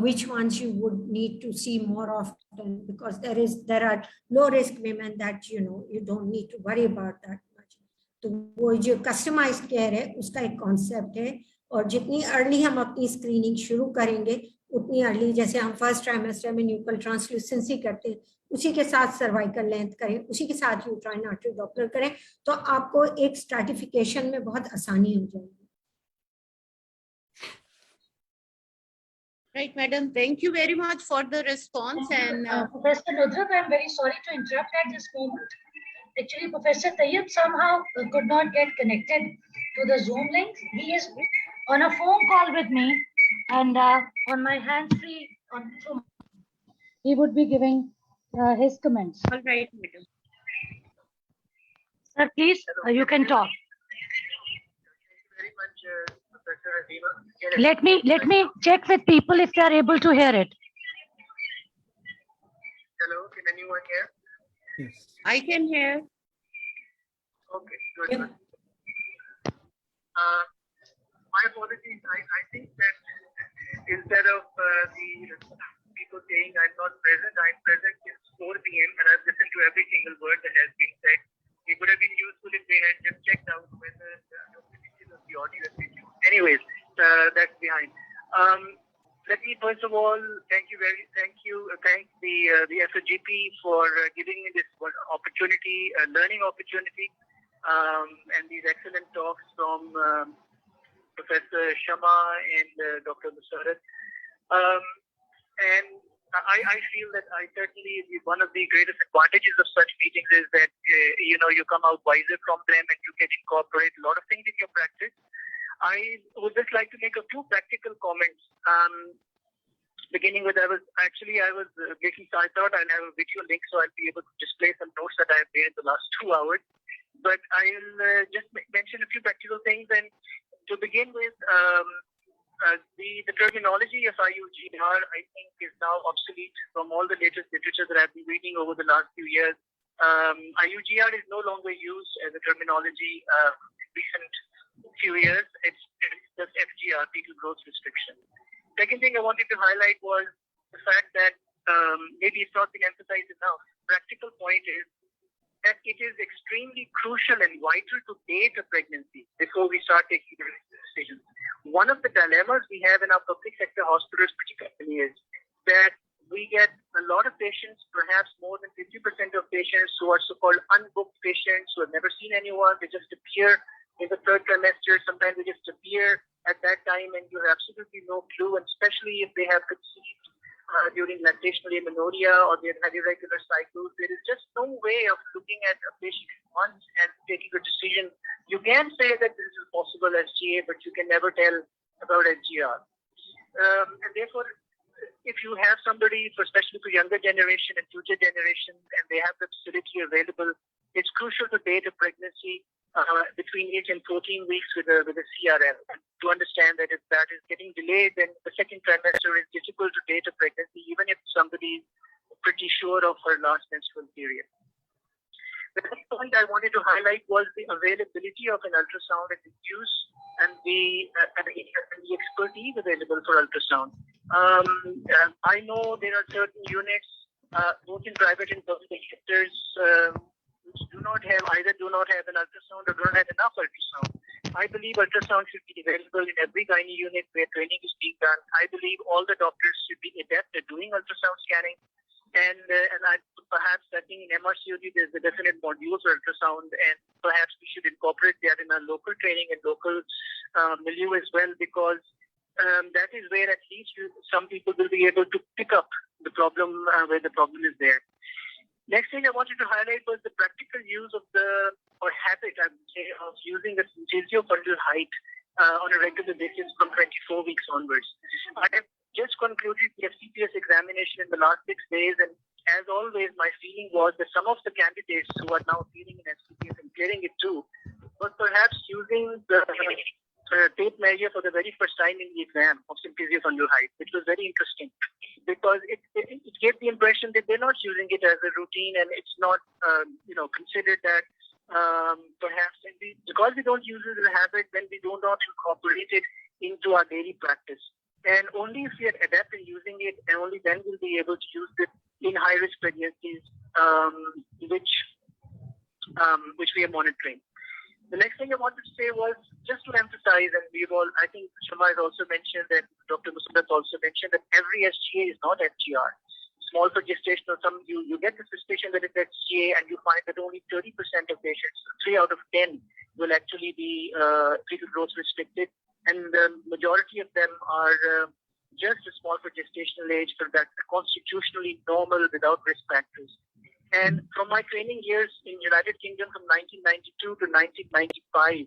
S1: which ones you would need to see more often, because there are low risk women that you don't need to worry about that much. तो वो जो customized care है उसका एक concept है, और जितनी early हम अपनी screening शुरू करेंगे उतनी early, जैसे हम first trimester में nuchal translucency करते हैं, उसी के साथ cervical length करें, उसी के साथ uterine artery Doppler करें, तो आपको एक stratification में बहुत आसानी हो जाएगी.
S2: Right, madam. Thank you very much for the response. And
S7: Professor Nudrat, I'm very sorry to interrupt at this moment. Actually, Professor Tayyab somehow could not get connected to the Zoom link. He is on a phone call with me, and on my hands-free he would be giving his comments.
S2: all right, madam.
S7: Sir, please, you can talk.
S9: Very much, Professor Haleema.
S7: Let me check with people if they are able to hear it.
S9: Hello, can anyone hear?
S8: Yes.
S2: I can hear.
S9: Okay, good. My apologies. I think that instead of the people saying I'm not present, I'm present since 4 p.m. and I've listened to every single word that has been said. It would have been useful if they had just checked out whether the audio is video. Anyways, that's behind. Let me first of all thank the FGP for giving me this opportunity, learning opportunity, and these excellent talks from Professor Shama and Dr. Musarat. And I feel that certainly one of the greatest advantages of such meetings is that you come out wiser from them and you can incorporate a lot of things in your practice. I would just like to make a few practical comments. Beginning with, I was making, so I thought I'll have a video link so I'll be able to display some notes that I've made in the last 2 hours. But I'll just mention a few practical things. And to begin with, the terminology of IUGR, I think, is now obsolete from all the latest literature that I've been reading over the last few years. IUGR is no longer used as a terminology in recent few years. It's just FGR, fetal growth restriction. Second thing I wanted to highlight was the fact that maybe it's not been emphasized enough. Practical point is that it is extremely crucial and vital to date a pregnancy before we start taking the decisions. One of the dilemmas we have in our public sector hospitals particularly is that we get a lot of patients, perhaps more than 50% of patients who are so-called unbooked patients who have never seen anyone. They just appear in the third trimester. Sometimes they just appear at that time and you have absolutely no clue, and especially if they have conceived during lactational amenorrhea or they have had irregular cycles. There is just no way of looking at a patient once and taking a decision. You can say that this is possible as GA, but you can never tell about FGR. And therefore, if you have somebody, especially for younger generation and future generations, and they have the facility available, it's crucial to date a pregnancy between 8 and 14 weeks with a CRL. And to understand that if that is getting delayed, then the second trimester is difficult to date a pregnancy, even if somebody is pretty sure of her last menstrual period. The next point I wanted to highlight was the availability of an ultrasound at the use and the expertise available for ultrasound. I know there are certain units both in private and public sectors, which do not have an ultrasound or do not have enough ultrasound. I believe ultrasound should be available in every gynae unit where training is being done. I believe all the doctors should be adept at doing ultrasound scanning. And I think in MRCOG there's a definite module for ultrasound, and perhaps we should incorporate that in our local training and local milieu as well, because that is where at least some people will be able to pick up the problem where the problem is there. Next thing I wanted to highlight was the practical use of habit, I would say, of using the symphysiofundal height on a regular basis from 24 weeks onwards. I have just concluded the FCPS examination in the last 6 days, and as always, my feeling was that some of the candidates who are now feeling in FCPS and clearing it too, was perhaps using the tape measure for the very first time in the exam of symphysiofundal height, which was very interesting because it gave the impression that they're not using it as a routine, and it's not considered that perhaps because we don't use it as a habit, then we do not incorporate it into our daily practice. And only if we are adept in using it, and only then we'll be able to use it in high-risk pregnancies, which we are monitoring. The next thing I wanted to say was just to emphasize, and I think Shama has also mentioned, and Dr. Musarat also mentioned, that every SGA is not FGR. Small for gestational, you get the suspicion that it's SGA, and you find that only 30% of patients, 3 out of 10, will actually be fetal growth restricted. And the majority of them are just a small for gestational age, so that's constitutionally normal without risk factors. And from my training years in United Kingdom from 1992 to 1995,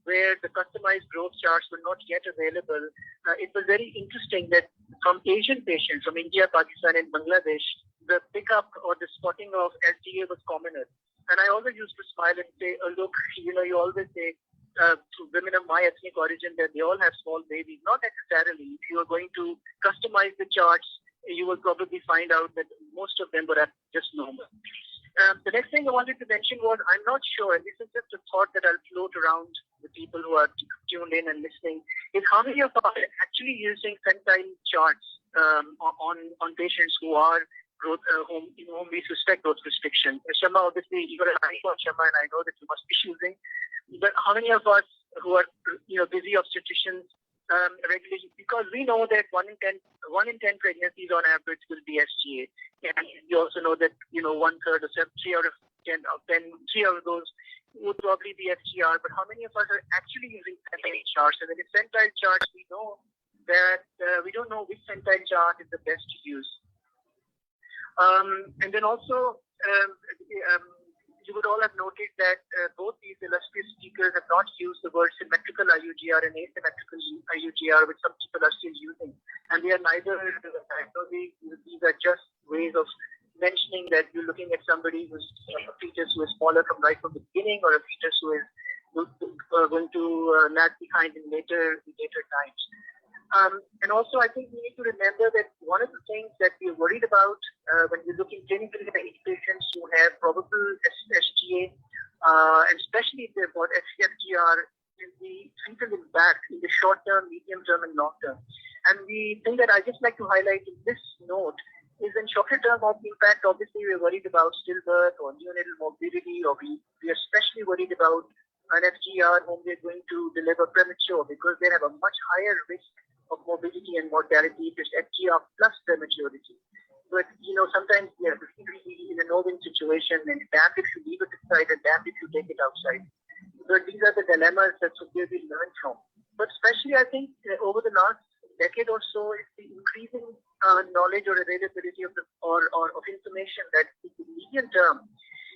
S9: where the customized growth charts were not yet available, it was very interesting that from Asian patients from India, Pakistan, and Bangladesh, the pickup or the spotting of SDA was commoner. And I always used to smile and say, oh, look, you always say, to women of my ethnic origin that they all have small babies. Not necessarily. If you are going to customize the charts, you will probably find out that most of them were just normal. The next thing I wanted to mention was, I'm not sure, and this is just a thought that I'll float around the people who are tuned in and listening, is how many of us are actually using centile charts on patients who are whom we suspect growth restriction. Shama, obviously, you got an eye on Shama, and I know that you must be using. But how many of us who are busy obstetricians regularly, because we know that 1 in 10 pregnancies on average will be SGA, and you also know that 1/3 or 3 out of 10 3 out of those would probably be FGR. But how many of us are actually using centile charts? And then the centile charts, we know that we don't know which centile chart is the best to use. And then also, you would all have noted that both these illustrious speakers have not used the word symmetrical IUGR and asymmetrical IUGR, which some people are still using. And they are neither. These are just ways of mentioning that you're looking at somebody who's a fetus who is smaller right from the beginning, or a fetus who is going to lag behind in later times. And also, I think we need to remember that one of the things that we're worried about when we're looking clinically at patients who have probable SGA, and especially if they've got FGR, is the fetal impact in the short term, medium term, and long term. And the thing that I just like to highlight in this note is in shorter term of impact, obviously we're worried about stillbirth or neonatal morbidity, or we are especially worried about an FGR whom we're going to deliver premature, because they have a much higher risk of morbidity and mortality if it's FGR plus prematurity. But sometimes we are in a no-win situation, and damned if you leave it inside and damned if you take it outside. But these are the dilemmas that Zubair will learn from. But especially, I think over the last decade or so, it's the increasing knowledge or availability of information that in the medium term,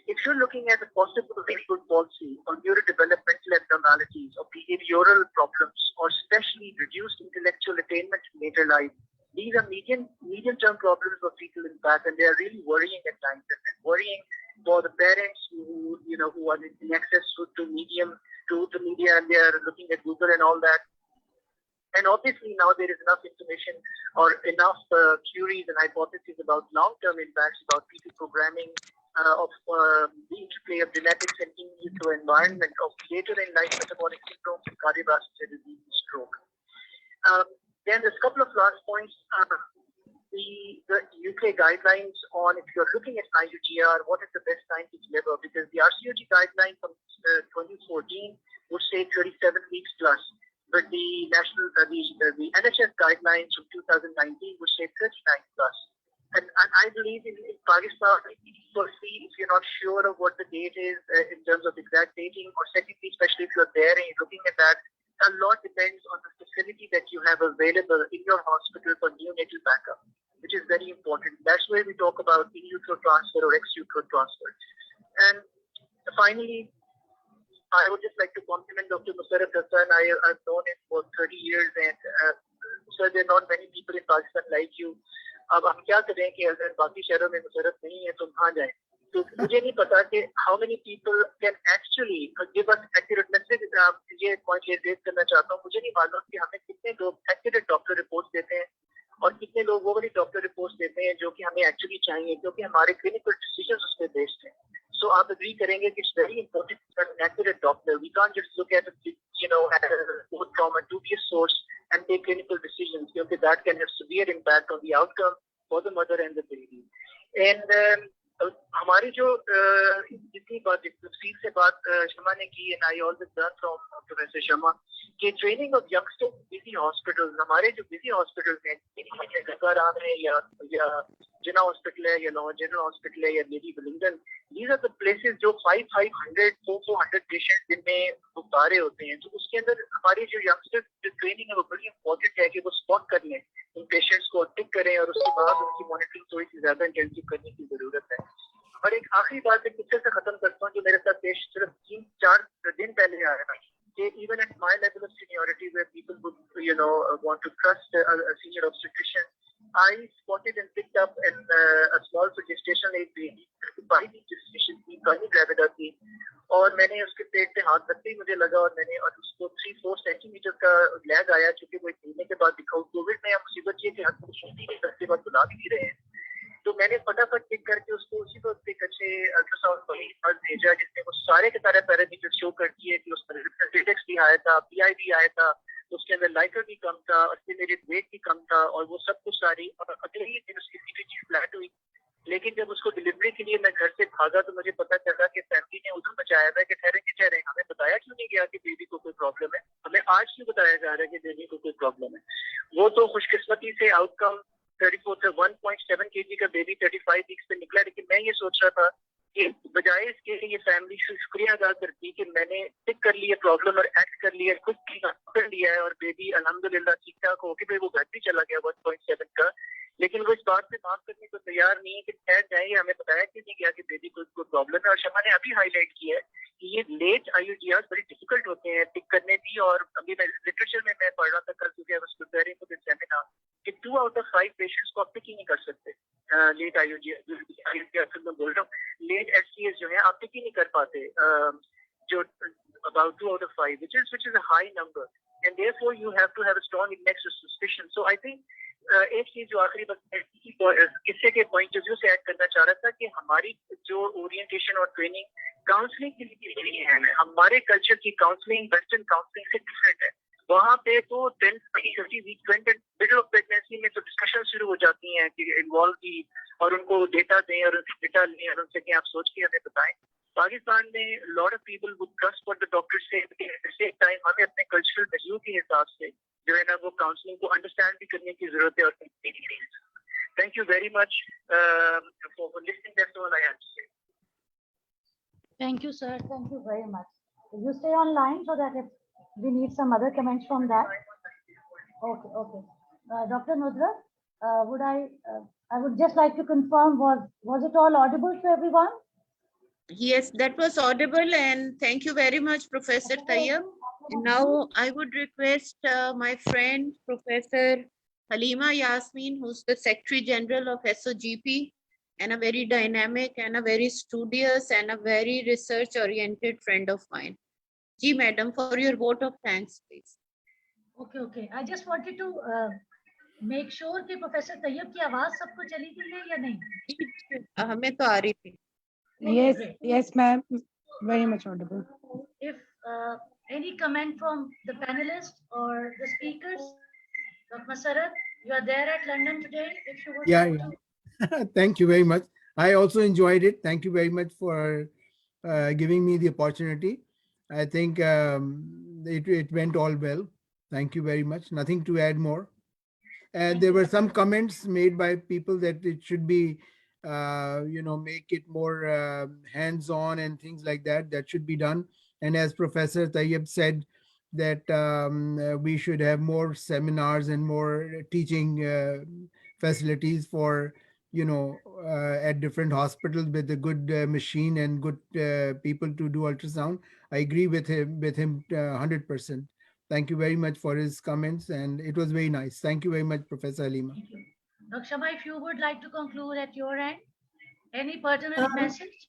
S9: if you're looking at the possible medical palsy or neurodevelopmental abnormalities or behavioral problems, or especially reduced intellectual attainment in later life, these are medium-term problems of fetal impact, and they are really worrying at times, and worrying for the parents who are in access to media, and they are looking at Google and all that. And obviously now there is enough information or enough theories and hypotheses about long-term impacts about fetal programming, of the interplay of genetics and in vitro environment, of later in life metabolic syndromes and cardiovascular disease and stroke. Then there's a couple of last points. the UK guidelines on if you're looking at IUGR, what is the best time to deliver? Because the RCOG guideline from 2014 would say 37 weeks plus, but the the NHS guidelines from 2019 would say 39 plus. And I believe in Pakistan, firstly, if you're not sure of what the date is in terms of exact dating, or secondly, especially if you're there and you're looking at that, a lot depends on the facility that you have available in your hospital for neonatal backup, which is very important. That's where we talk about in utero transfer or ex utero transfer. And finally, I would just like to compliment Dr. Musarat Hassan. I've known him for 30 years, and sir, there are not many people in Pakistan like you. अब हम क्या करें कि अगर बाकी शहरों में मुसरत नहीं है तो हम कहाँ जाएं? तो मुझे नहीं पता कि how many people can actually give us accurate message. आप ये पॉइंट रेज करना चाहता हूँ. मुझे नहीं मालूम कि हमें कितने लोग accurate डॉक्टर रिपोर्ट देते हैं और कितने लोग वो वाली डॉक्टर रिपोर्ट देते हैं जो कि हमें एक्चुअली चाहिए, क्योंकि हमारे क्लिनिकल डिसीजंस उस पर बेस्ड हैं. So आप agree करेंगे कि it's very important to have an accurate doctor. We can't just look at both from a dubious source and take clinical decisions, because that can have severe impact on the outcome for the mother and the baby. And हमारी जो जितनी बात तफसील से बात शमा ने की, and I always learn from Professor Shama, कि training of youngsters busy hospitals, हमारे जो busy hospitals हैं, गंगाराम है या जिना हॉस्पिटल है या लाहौर जनरल हॉस्पिटल है या lady Willingdon, these are the places जो 500 400 पेशेंट दिन में बुला रहे होते हैं. तो उसके अंदर हमारी जो यंगस्टर जो ट्रेनिंग है वो बड़ी इंपॉर्टेंट है कि वो स्पॉट कर लें उन पेशेंट्स को, टिक करें और उसके बाद उनकी मॉनिटरिंग थोड़ी सी ज्यादा इंटेंसिव करने की जरूरत है. और एक आखिरी बात एक किस्से से खत्म करता हूँ जो मेरे साथ पेश सिर्फ 3-4 दिन पहले आया था. Even at my level of seniority, where people would, want to trust a senior obstetrician, I spotted and picked up a small gestation age baby, 5 week gestation थी, कहीं ग्रेविडा थी, और मैंने उसके पेट पे हाथ रखते ही मुझे लगा और उसको 3-4 सेंटीमीटर का लैग आया, क्योंकि वो 1 महीने के बाद दिखा. कोविड में हम मुसीबत ये कि हम सुन नहीं सकते, बाद बुला भी नहीं रहे हैं. तो मैंने फटाफट पिक करके उसको उसी वक्त एक अच्छे अल्ट्रासाउंड पर भेजा जिसने वो सारे के सारे पैरामीटर शो कर दिए कि उसका रिफ्लेक्स भी आया था, पीआई भी आया था, उसके अंदर लाइकर भी कम था, एस्टिमेटेड वेट भी कम था, और वो सब कुछ सारी, और अगले ही दिन उसकी सीटीजी फ्लैट हुई. लेकिन जब उसको डिलीवरी के लिए मैं घर से भागा तो मुझे पता चला कि फैमिली ने उधर मचाया है कि ठहरे हमें बताया क्यों नहीं गया कि बेबी को कोई प्रॉब्लम है, हमें आज क्यों बताया जा रहा है कि बेबी को कोई प्रॉब्लम है. वो तो खुशकिस्मती से आउटकम 1.7 kg का बेबी 35 वीक्स पे निकला. लेकिन मैं ये सोच रहा था कि बजाय इसके लिए फैमिली शुक्रिया अदा करती कि मैंने टिक कर लिया प्रॉब्लम और एक्ट कर लिया, खुद कर लिया है, और बेबी अल्हम्दुलिल्लाह ठीक ठाक हो के वो घर भी चला गया 1.7 का. लेकिन वो इस बात पे माफ करने को तैयार नहीं है कि ठहर जाएंगे, हमें बताया क्यों नहीं गया कि बेबी को कोई प्रॉब्लम है. और शमा ने अभी हाईलाइट किया है कि ये लेट IUGR बड़ी डिफिकल्ट होते हैं टिक करने भी. और अभी मैं लिटरेचर में मैं पढ़ रहा था कल, क्योंकि I was preparing for this seminar, कि 2 out of 5 पेशेंट्स को आप टिक ही नहीं कर सकते. लेट IUGR फिर मैं बोल रहा हूँ, लेट STS जो है आप टिक ही नहीं कर पाते, जो about 2 out of 5, which is a high number, and therefore you have to have a strong index of suspicion. So I think एक चीज जो आखिरी किस्से के पॉइंट ऑफ व्यू से ऐड करना चाह रहा था कि हमारी जो ओरिएंटेशन और ट्रेनिंग काउंसलिंग के लिए है, हमारे कल्चर की काउंसलिंग वेस्टर्न काउंसलिंग से डिफरेंट है. वहाँ पे तो 10-20 वीक मिडिल ऑफ प्रेगनेंसी में तो डिस्कशन शुरू हो जाती हैं कि इन्वॉल्व की, और उनको डेटा दें और उनसे डेटा लें और उनसे कि आप सोच के हमें बताएं. पाकिस्तान में lot of people would trust what the doctor से, एट द सेम टाइम हमें अपने कल्चरल वैल्यू के हिसाब से जो है ना वो काउंसलिंग को अंडरस्टैंड भी करने की जरूरत है. और thank you very much for listening. That's all I have to say.
S7: Thank you, sir. Thank you very much. You stay online so that if we need some other comments from that. Okay. Dr. Nudrat, I would just like to confirm, was it all audible to everyone?
S2: Yes, that was audible, and thank you very much, Professor Tayyab. Now I would request my friend, Professor Haleema Yasmin, who's the Secretary General of SOGP, and a very dynamic and a very studious and a very research-oriented friend of mine. Ji, madam, for your vote of thanks, please.
S7: Okay. I just wanted to make sure कि Professor Tayyab की आवाज सबको चली गई है या नहीं?
S2: हमें तो आ रही थी.
S6: Yes, ma'am. Very much audible.
S7: If any comment from the panelists or the speakers, Dr. Musarat, You are there at London today, if you would
S10: Yeah,
S7: like
S10: yeah.
S7: to.
S10: Thank you very much. I also enjoyed it. Thank you very much for giving me the opportunity. I think it went all well. Thank you very much. Nothing to add more. And there were some comments made by people that it should be, make it more hands-on and things like that. That should be done. And as Professor Tayyab said, that we should have more seminars and more teaching facilities for, at different hospitals with a good machine and good people to do ultrasound. I agree with him 100%. Thank you very much for his comments, and it was very nice. Thank you very much, Professor Haleema.
S7: Thank you. Dr. Shama, if you would like to conclude at your end, any pertinent message?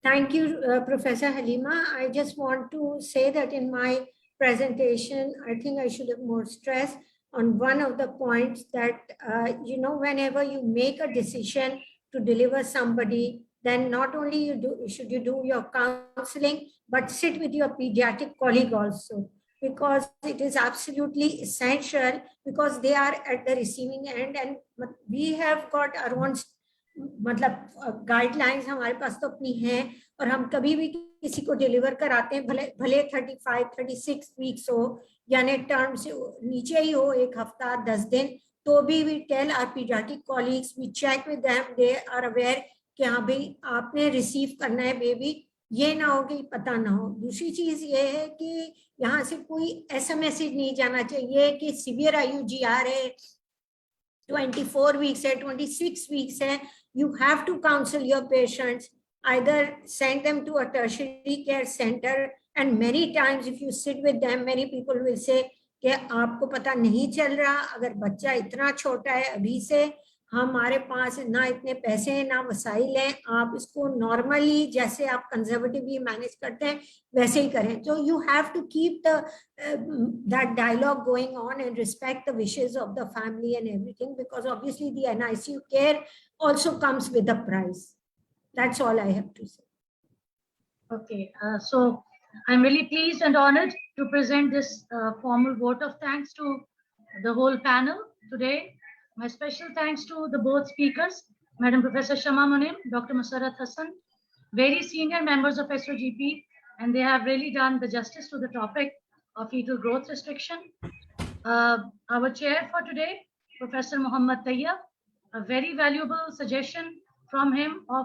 S1: Thank you, Professor Haleema. I just want to say that in my presentation, I think I should have more stress on one of the points that, whenever you make a decision to deliver somebody, then not only should you do your counseling, but sit with your pediatric colleague also, because it is absolutely essential, because they are at the receiving end, and we have got our own मतलब guidelines हमारे पास तो अपनी हैं, और हम कभी भी किसी को डिलीवर कराते हैं, भले 35-36 वीक्स हो, यानी टर्म से नीचे ही हो, एक हफ्ता 10 दिन, तो भी we tell our pediatric colleagues, we check with them, they are aware कि हाँ भाई आपने रिसीव करना है बेबी, ये ना हो कि पता ना हो। दूसरी चीज ये है कि यहाँ से कोई ऐसा मैसेज नहीं जाना चाहिए कि सीवियर IUGR है, 24 weeks है, 26 weeks है, you have to counsel your patients, either send them to a tertiary care center, and many times if you sit with them, many people will say कि आपको पता नहीं चल रहा, अगर बच्चा इतना छोटा है अभी से, हमारे पास ना इतने पैसे हैं ना वसाइल हैं, आप इसको नॉर्मली जैसे आप कंजर्वेटिवली मैनेज करते हैं वैसे ही करें। So you have to keep that dialogue going on and respect the wishes of the family and everything, because obviously the NICU care also comes with a price. That's all I have to say.
S7: Okay, so I'm really pleased and honored to present this formal vote of thanks to the whole panel today. My special thanks to the both speakers, Madam Professor Shama Munim, Dr. Musarat Hassan, very senior members of SOGP, and they have really done the justice to the topic of fetal growth restriction. Our chair for today, Professor Muhammad Tayyab, a very valuable suggestion from him of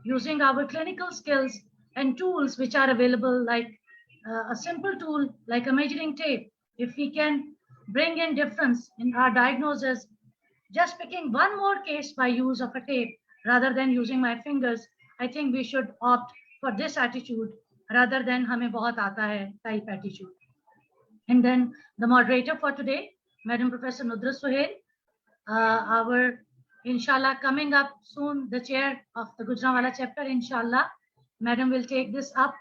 S7: using our clinical skills and tools which are available, like a simple tool like a measuring tape. If we can bring in difference in our diagnosis, just picking one more case by use of a tape rather than using my fingers, I think we should opt for this attitude rather than hame bahut aata hai type attitude. And then the moderator for today, Madam Professor Nudrat Sohail, our inshallah coming up soon, the chair of the Gujranwala chapter, inshallah, Madam will take this up.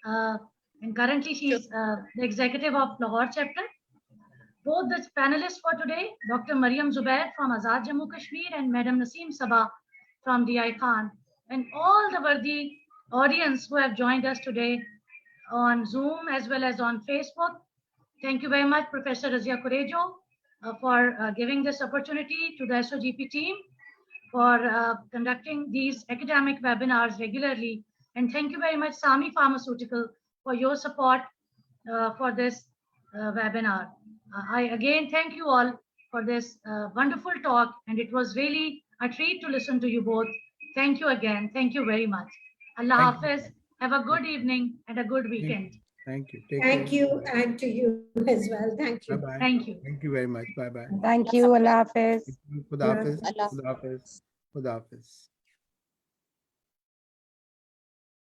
S7: And currently she is the executive of Lahore chapter. Both the panelists for today, Dr. Marium Zubair from Azad Jammu Kashmir and Madam Naseem Saba from DI Khan, and all the worthy audience who have joined us today on Zoom as well as on Facebook. Thank you very much, Professor Razia Korejo, for giving this opportunity to the SOGP team for conducting these academic webinars regularly. And thank you very much, Sami Pharmaceutical, for your support for this webinar. I again thank you all for this wonderful talk, and it was really a treat to listen to you both. Thank you again. Thank you very much. Allah Hafiz. Have a good evening and a good weekend.
S10: Thank you.
S1: Thank you, and to you as well. Thank you.
S10: Bye-bye.
S7: Thank you.
S10: Thank you very much. Bye-bye.
S6: Thank you. Allah Hafiz.
S10: Khuda Hafiz. Khuda Hafiz. Khuda Hafiz.